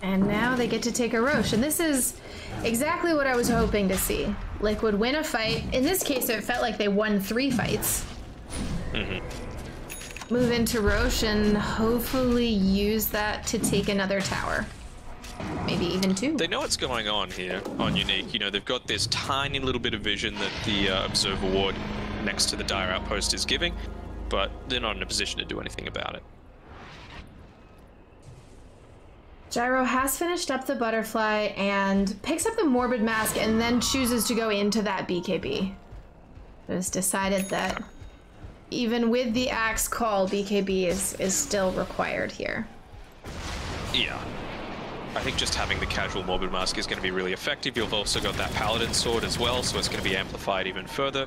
And now they get to take a Roche, and this is exactly what I was hoping to see. Liquid win a fight. In this case, it felt like they won 3 fights. Move into Roche and hopefully use that to take another tower. Maybe even 2. They know what's going on here on Unique. You know, they've got this tiny little bit of vision that the Observer Ward next to the Dire Outpost is giving, but they're not in a position to do anything about it. Gyro has finished up the Butterfly and picks up the Morbid Mask and then chooses to go into that BKB. It was decided that even with the Axe call, BKB is still required here. Yeah. I think just having the casual Morbid Mask is going to be really effective. You've also got that Paladin Sword as well, so it's going to be amplified even further.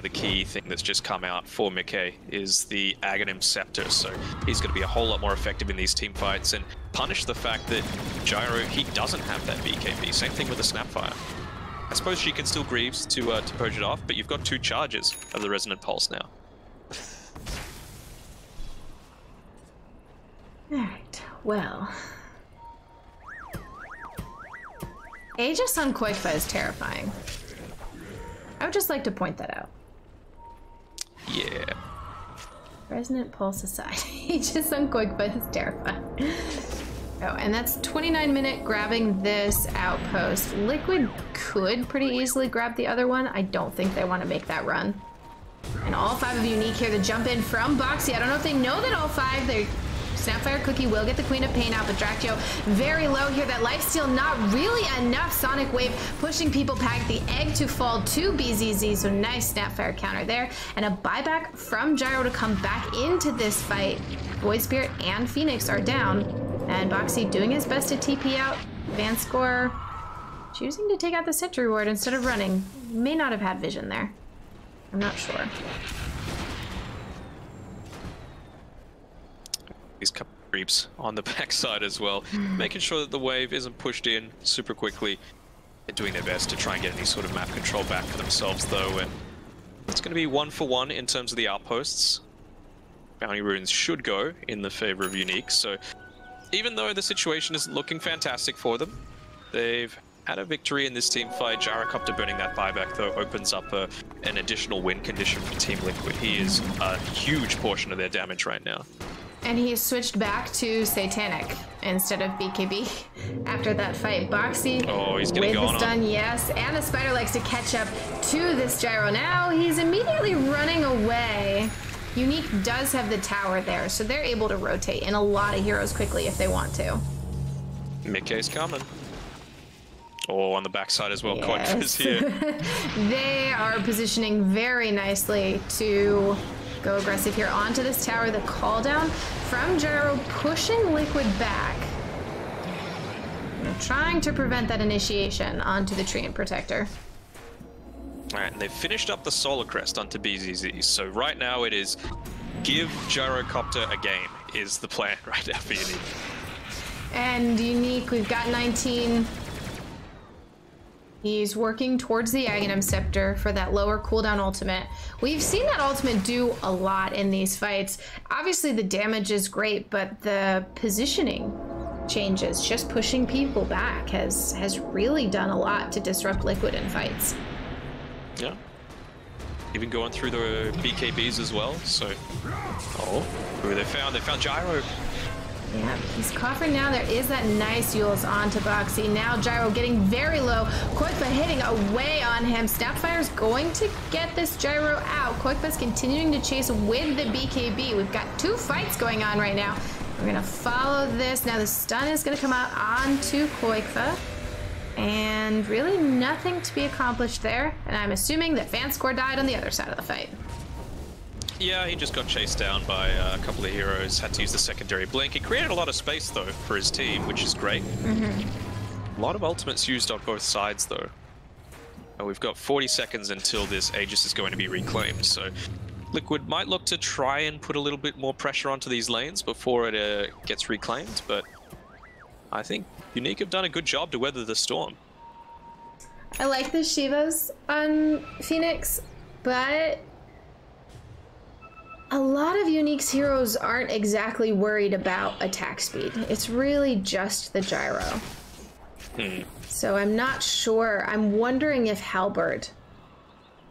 The key thing that's just come out for Mickey is the Aghanim Scepter, so he's going to be a whole lot more effective in these team fights and punish the fact that Gyro, he doesn't have that BKB. Same thing with the Snapfire. I suppose she can still Greaves to purge it off, but you've got 2 charges of the Resonant Pulse now. Alright, well. Aegis on Koifa is terrifying. I would just like to point that out. Yeah. Resonant Pulse aside, Aegis on Koifa is terrifying. Oh, and that's 29-minute grabbing this outpost. Liquid could pretty easily grab the other one. I don't think they want to make that run. And all 5 of Unique here to jump in from Boxy. I don't know if they know that all 5, they're Snapfire Cookie will get the Queen of Pain out, but Dractio very low here. That lifesteal not really enough. Sonic Wave pushing people back. The egg to fall to BZZ, so nice Snapfire counter there. And a buyback from Gyro to come back into this fight. Void Spirit and Phoenix are down. And Boxy doing his best to TP out. Vanscore choosing to take out the Sentry Ward instead of running. May not have had vision there. I'm not sure. These couple creeps on the backside as well, making sure that the wave isn't pushed in super quickly. They're doing their best to try and get any sort of map control back for themselves though, and it's going to be 1-for-1 in terms of the outposts. Bounty runes should go in the favor of Unique, so even though the situation isn't looking fantastic for them, they've had a victory in this team fight. Gyrocopter burning that buyback though opens up an additional win condition for Team Liquid. He is a huge portion of their damage right now. And he switched back to Satanic instead of BKB after that fight. Boxy he's getting with gone the stun, on. yes. And the Spider likes to catch up to this Gyro. Now he's immediately running away. Unique does have the tower there, so they're able to rotate in a lot of heroes quickly if they want to. Mid-K's coming. Oh, on the backside as well, Yes. Koiv is here. They are positioning very nicely to go aggressive here onto this tower. The call down from Gyro pushing Liquid back. They're trying to prevent that initiation onto the Treant Protector. Alright, and they've finished up the Solar Crest onto BZZ, so right now it is give Gyrocopter a game is the plan right now for Unique. And Unique, we've got 19. He's working towards the Aghanim Scepter for that lower cooldown ultimate. We've seen that ultimate do a lot in these fights. Obviously the damage is great, but the positioning changes, just pushing people back, has really done a lot to disrupt Liquid in fights. Yeah. Even going through the BKBs as well, so... Oh, who they found? They found Gyro. Yeah, he's coughing now. There is that nice Yules onto Boxy. Now Gyro getting very low. Koikba hitting away on him. Snapfire's going to get this Gyro out. Koikba's continuing to chase with the BKB. We've got two fights going on right now. We're going to follow this. Now the stun is going to come out onto Koikba. And really nothing to be accomplished there. And I'm assuming that Vanscore died on the other side of the fight. Yeah, he just got chased down by a couple of heroes, had to use the secondary blink. He created a lot of space, though, for his team, which is great. A lot of ultimates used on both sides, though. And we've got 40 seconds until this Aegis is going to be reclaimed, so Liquid might look to try and put a little bit more pressure onto these lanes before it gets reclaimed, but I think Unique have done a good job to weather the storm. I like the Shivas on Phoenix, but a lot of Unique's heroes aren't exactly worried about attack speed. It's really just the Gyro. So I'm not sure. I'm wondering if Halberd,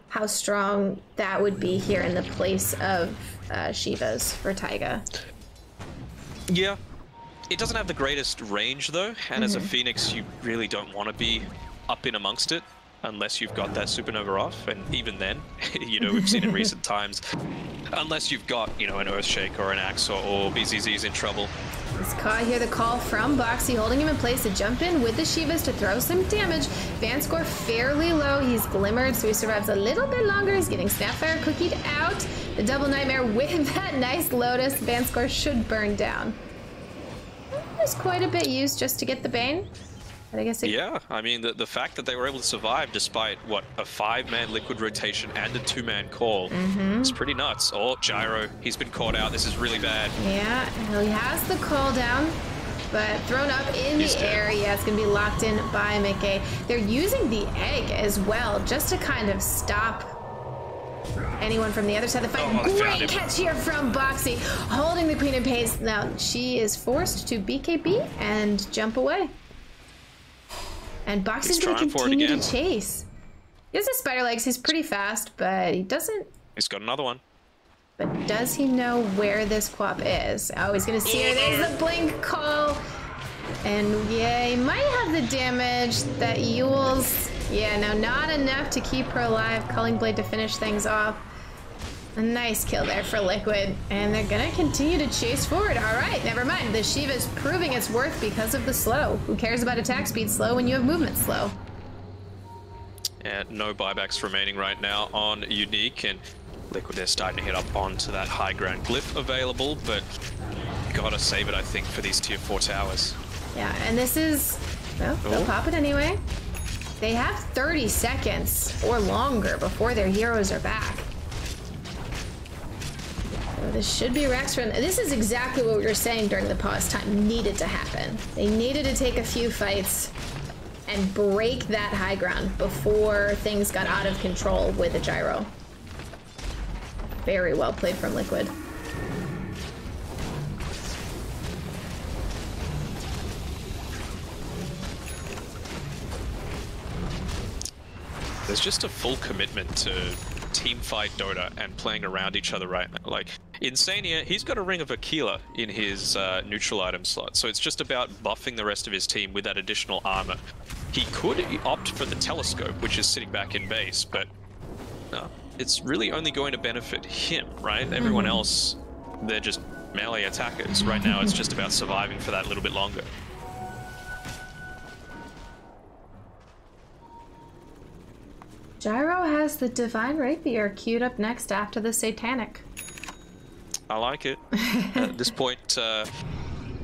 how strong that would be here in the place of Shivas for Taiga. Yeah. It doesn't have the greatest range, though, and as a Phoenix, you really don't want to be up in amongst it unless you've got that Supernova off, and even then, you know, we've seen in recent times, unless you've got, you know, an Earthshake or an Axe or BZZ's in trouble. He's caught here, the call from Boxy, holding him in place to jump in with the Shivas to throw some damage. Vanscore fairly low, he's glimmered, so he survives a little bit longer. He's getting Snapfire cookied out. The double nightmare with that nice Lotus, Vanscore should burn down. There's quite a bit used just to get the Bane. But I guess Yeah, I mean, the fact that they were able to survive despite, what, a 5-man Liquid rotation and a 2-man call, it's pretty nuts. Oh, Gyro, he's been caught out. This is really bad. Yeah, he has the call down, but thrown up in the air. Yeah, it's going to be locked in by Mickey. They're using the egg as well, just to kind of stop anyone from the other side of the fight. Great catch here from Boxy, holding the Queen in pace. Now, she is forced to BKB and jump away. And Boxy's going to continue to chase. He has a spider legs. He's pretty fast, but he doesn't... He's got another one. But does he know where this Quap is? Oh, he's going to see her. There's the blink call. And yeah, he might have the damage that Yules... Yeah, no, not enough to keep her alive. Culling Blade to finish things off. A nice kill there for Liquid, and they're gonna continue to chase forward. All right, never mind. The Shiva's proving its worth because of the slow. Who cares about attack speed slow when you have movement slow? Yeah, no buybacks remaining right now on Unique, and Liquid, they're starting to hit up onto that high ground glyph available, but gotta save it, I think, for these tier 4 towers. Yeah, and this is... well, they'll pop it anyway. They have 30 seconds or longer before their heroes are back. So this should be Rex for them. This is exactly what we were saying during the pause time needed to happen. They needed to take a few fights and break that high ground before things got out of control with the gyro. Very well played from Liquid. There's just a full commitment to teamfight Dota and playing around each other right now. Like, Insania, he's got a Ring of Aquila in his neutral item slot, so it's just about buffing the rest of his team with that additional armor. He could opt for the Telescope, which is sitting back in base, but it's really only going to benefit him, right? Everyone else, they're just melee attackers. Right now, it's just about surviving for that little bit longer. Gyro has the Divine Rapier queued up next after the Satanic. I like it. At this point,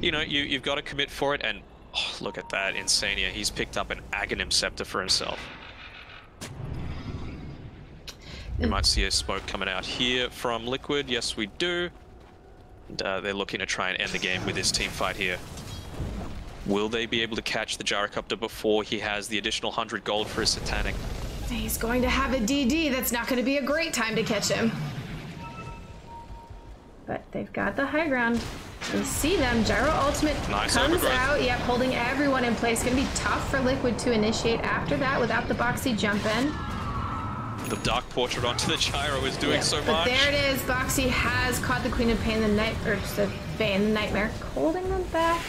you know, you've got to commit for it, and oh, look at that, Insania. He's picked up an Aghanim Scepter for himself. You might see a smoke coming out here from Liquid. Yes, we do. And, they're looking to try and end the game with this team fight here. Will they be able to catch the Gyrocopter before he has the additional 100 gold for his Satanic? He's going to have a DD. That's not going to be a great time to catch him. But they've got the high ground. We see them. Gyro ultimate comes out. Yep, holding everyone in place. Going to be tough for Liquid to initiate after that without the Boxy jump in. The Dark Portrait onto the Gyro is doing so much. But there it is. Boxy has caught the Queen of Pain, or the Bane, the Nightmare, holding them back.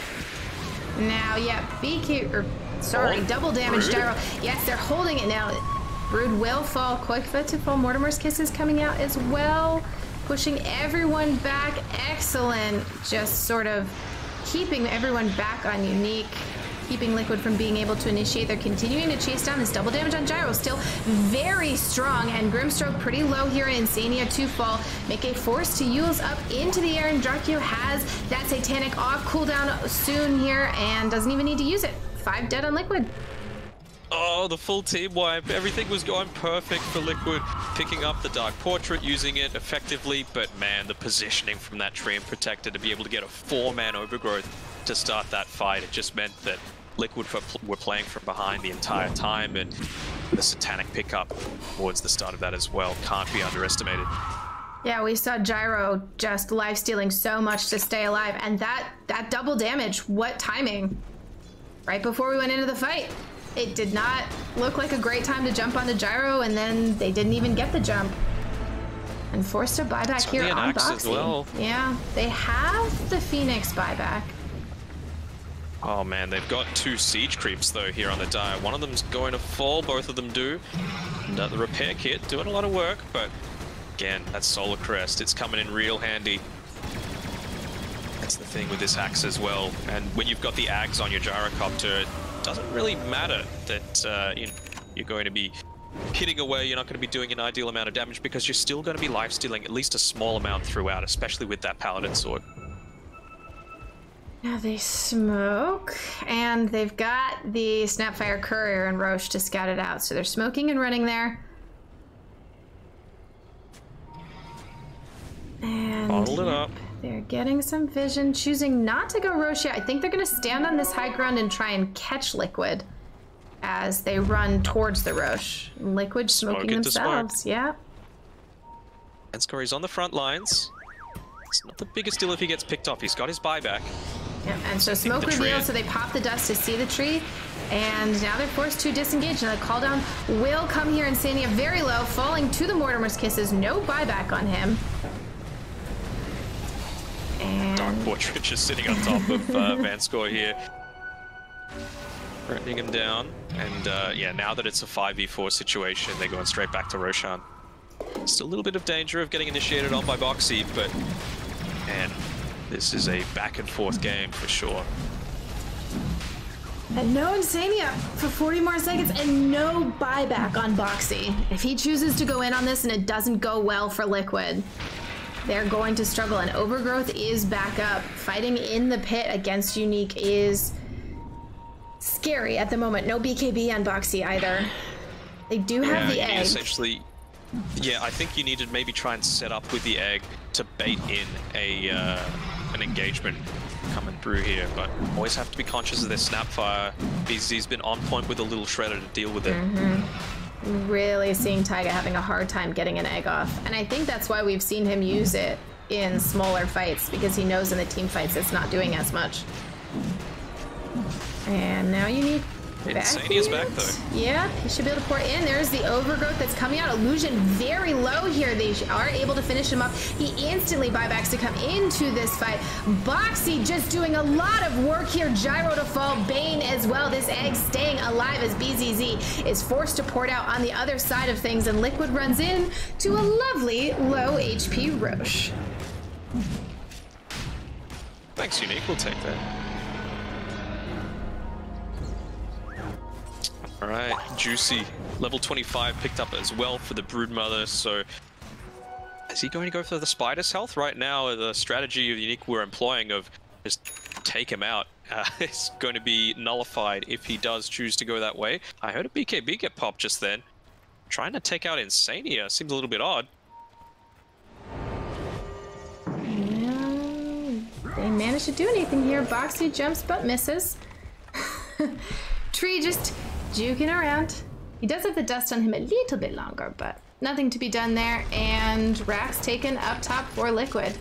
Now, yeah, BQ, or sorry, double damage Gyro. Yes, they're holding it now. Brood will fall. Quick to fall. Mortimer's Kiss is coming out as well. Pushing everyone back. Excellent. Just sort of keeping everyone back on Unique. Keeping Liquid from being able to initiate. They're continuing to chase down this double damage on Gyro. Still very strong. And Grimstroke pretty low here. Insania to fall. Make a force to Yule's up into the air. And Dracula has that Satanic off cooldown soon here. And doesn't even need to use it. 5 dead on Liquid. Oh, the full team wipe. Everything was going perfect for Liquid. Picking up the Dark Portrait, using it effectively, but man, the positioning from that Treant Protector to be able to get a 4-man overgrowth to start that fight, it just meant that Liquid were playing from behind the entire time, and the Satanic pickup towards the start of that as well can't be underestimated. Yeah, we saw Gyro just life-stealing so much to stay alive, and that double damage, what timing? Right before we went into the fight. It did not look like a great time to jump on the Gyro, and then they didn't even get the jump. And forced a buyback here on Boxy. Well. Yeah, they have the Phoenix buyback. Oh man, they've got 2 siege creeps though here on the Dire. One of them's going to fall, both of them do. And, the repair kit doing a lot of work, but again, that Solar Crest, it's coming in real handy. That's the thing with this axe as well. And when you've got the Ags on your Gyrocopter, it doesn't really matter that you're going to be hitting away, you're not going to be doing an ideal amount of damage because you're still going to be lifestealing at least a small amount throughout, especially with that Paladin Sword. Now they smoke, and they've got the Snapfire Courier and Roche to scout it out, so they're smoking and running there. And bottled it up. They're getting some vision, choosing not to go Roche yet. I think they're going to stand on this high ground and try and catch Liquid as they run towards the Roche. Liquid smoking themselves, yeah. And Scory's on the front lines. It's not the biggest deal if he gets picked off. He's got his buyback. Yep, and so smoke reveal, so they pop the dust to see the tree. And now they're forced to disengage. Now the call down will come here. Insania very low, falling to the Mortimer's Kisses. No buyback on him. And Dark Portrait just sitting on top of Vanscore here. Threatening him down. And yeah, now that it's a 5v4 situation, they're going straight back to Roshan. Still a little bit of danger of getting initiated on by Boxy, but man, this is a back and forth game for sure. And no Insania for 40 more seconds and no buyback on Boxy. If he chooses to go in on this and it doesn't go well for Liquid, they're going to struggle, and Overgrowth is back up. Fighting in the pit against Unique is scary at the moment. No BKB on Boxy either. They do have the egg. Essentially, yeah, I think you need to maybe try and set up with the egg to bait in an engagement coming through here, but always have to be conscious of their snapfire. BZ's been on point with a little shredder to deal with it. Really seeing Taiga having a hard time getting an egg off, and I think that's why we've seen him use it in smaller fights, because he knows in the team fights it's not doing as much. And now Unique Insania's back though. Yeah, he should be able to pour in. There's the Overgrowth that's coming out. Illusion very low here. They are able to finish him up. He instantly buybacks to come into this fight. Boxy just doing a lot of work here. Gyro to fall. Bane as well. This egg staying alive as BZZ is forced to port out on the other side of things, and Liquid runs in to a lovely low HP Roche. Thanks, Unique. We'll take that. All right, Juicy, level 25 picked up as well for the Broodmother. So is he going to go for the Spider's health? Right now, the strategy of Unique we're employing of just take him out is going to be nullified if he does choose to go that way. I heard a BKB get popped just then. Trying to take out Insania seems a little bit odd. No, they managed to do anything here. Boxy jumps but misses. Tree just juking around. He does have the dust on him a little bit longer, but nothing to be done there. And Rax taken up top for Liquid.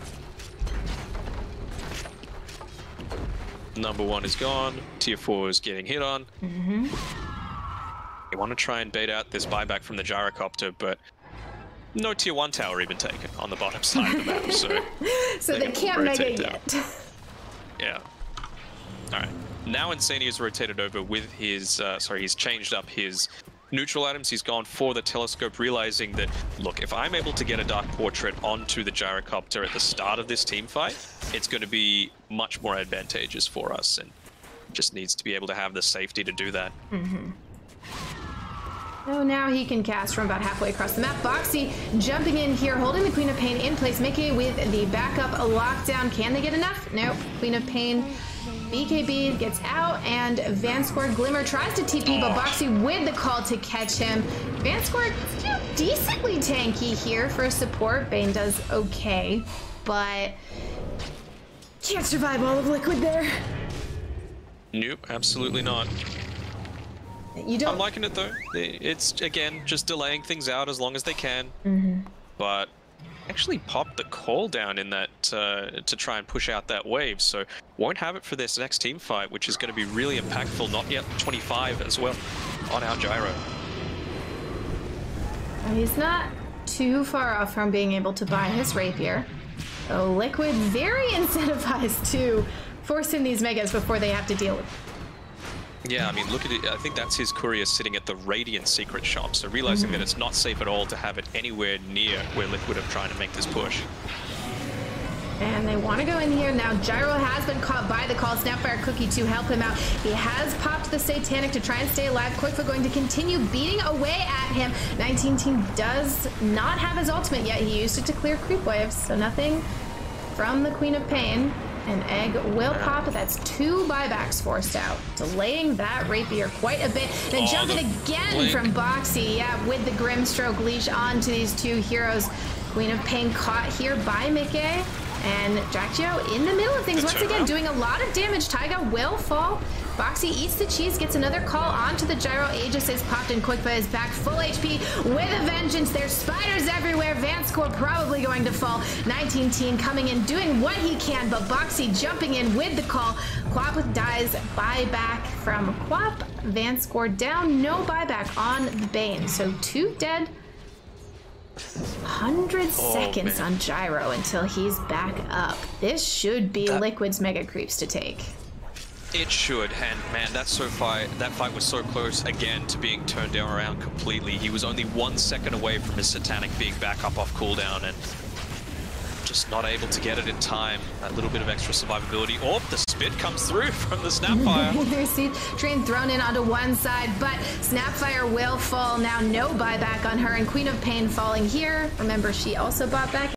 Number 1 is gone. Tier 4 is getting hit on. They want to try and bait out this buyback from the gyrocopter, but no Tier 1 tower even taken on the bottom side of the map, so they can't mega yet. Yeah. All right. Now Insania's rotated over with his, he's changed up his neutral items. He's gone for the telescope, realizing that, look, if I'm able to get a Dark Portrait onto the gyrocopter at the start of this team fight, it's going to be much more advantageous for us, and just needs to be able to have the safety to do that. Oh, now he can cast from about halfway across the map. Boxy jumping in here, holding the Queen of Pain in place. Mickey with the backup lockdown. Can they get enough? Nope. Queen of Pain. BKB gets out, and Vanscourt Glimmer tries to TP, but Boxy with the call to catch him. Vanscourt still decently tanky here for support. Bane does okay, but can't survive all of Liquid there. Nope, absolutely not. You don't. I'm liking it though. It's, again, just delaying things out as long as they can. But actually popped the call down in that to try and push out that wave, so won't have it for this next team fight, which is going to be really impactful. Not yet 25 as well on our gyro. He's not too far off from being able to buy his rapier. So Liquid very incentivized to force in these megas before they have to deal with. Yeah, I mean, look at it. I think that's his courier sitting at the Radiant secret shop, so realizing that it's not safe at all to have it anywhere near where Liquid are trying to make this push. And they want to go in here. Now Gyro has been caught by the call. Snapfire Cookie to help him out. He has popped the Satanic to try and stay alive. Quickfoot going to continue beating away at him. 19 team does not have his ultimate yet. He used it to clear creep waves, so nothing from the Queen of Pain. An egg will pop. That's 2 buybacks forced out, delaying that rapier quite a bit. Then jumping again from Boxy, yeah, with the Grimstroke leash onto these 2 heroes. Queen of Pain caught here by Mickey, and Dracchio in the middle of things once again, doing a lot of damage. Taiga will fall. Boxy eats the cheese, gets another call onto the gyro. Aegis is popped, and Quickfoot is back full HP with a vengeance. There's spiders everywhere. Vanscourt probably going to fall. 19 team coming in, doing what he can, but Boxy jumping in with the call. Quap with dies, buyback from Quap. Vanscourt down, no buyback on the Bane. So 2 dead. 100 seconds on gyro until he's back up. This should be Liquid's mega creeps to take. It should, and man, that fight was so close again to being turned down around completely. He was only 1 second away from his Satanic being back up off cooldown and just not able to get it in time. That little bit of extra survivability. Oh, the spit comes through from the Snapfire. See, Train thrown in onto one side, but Snapfire will fall. Now no buyback on her, and Queen of Pain falling here. Remember, she also bought back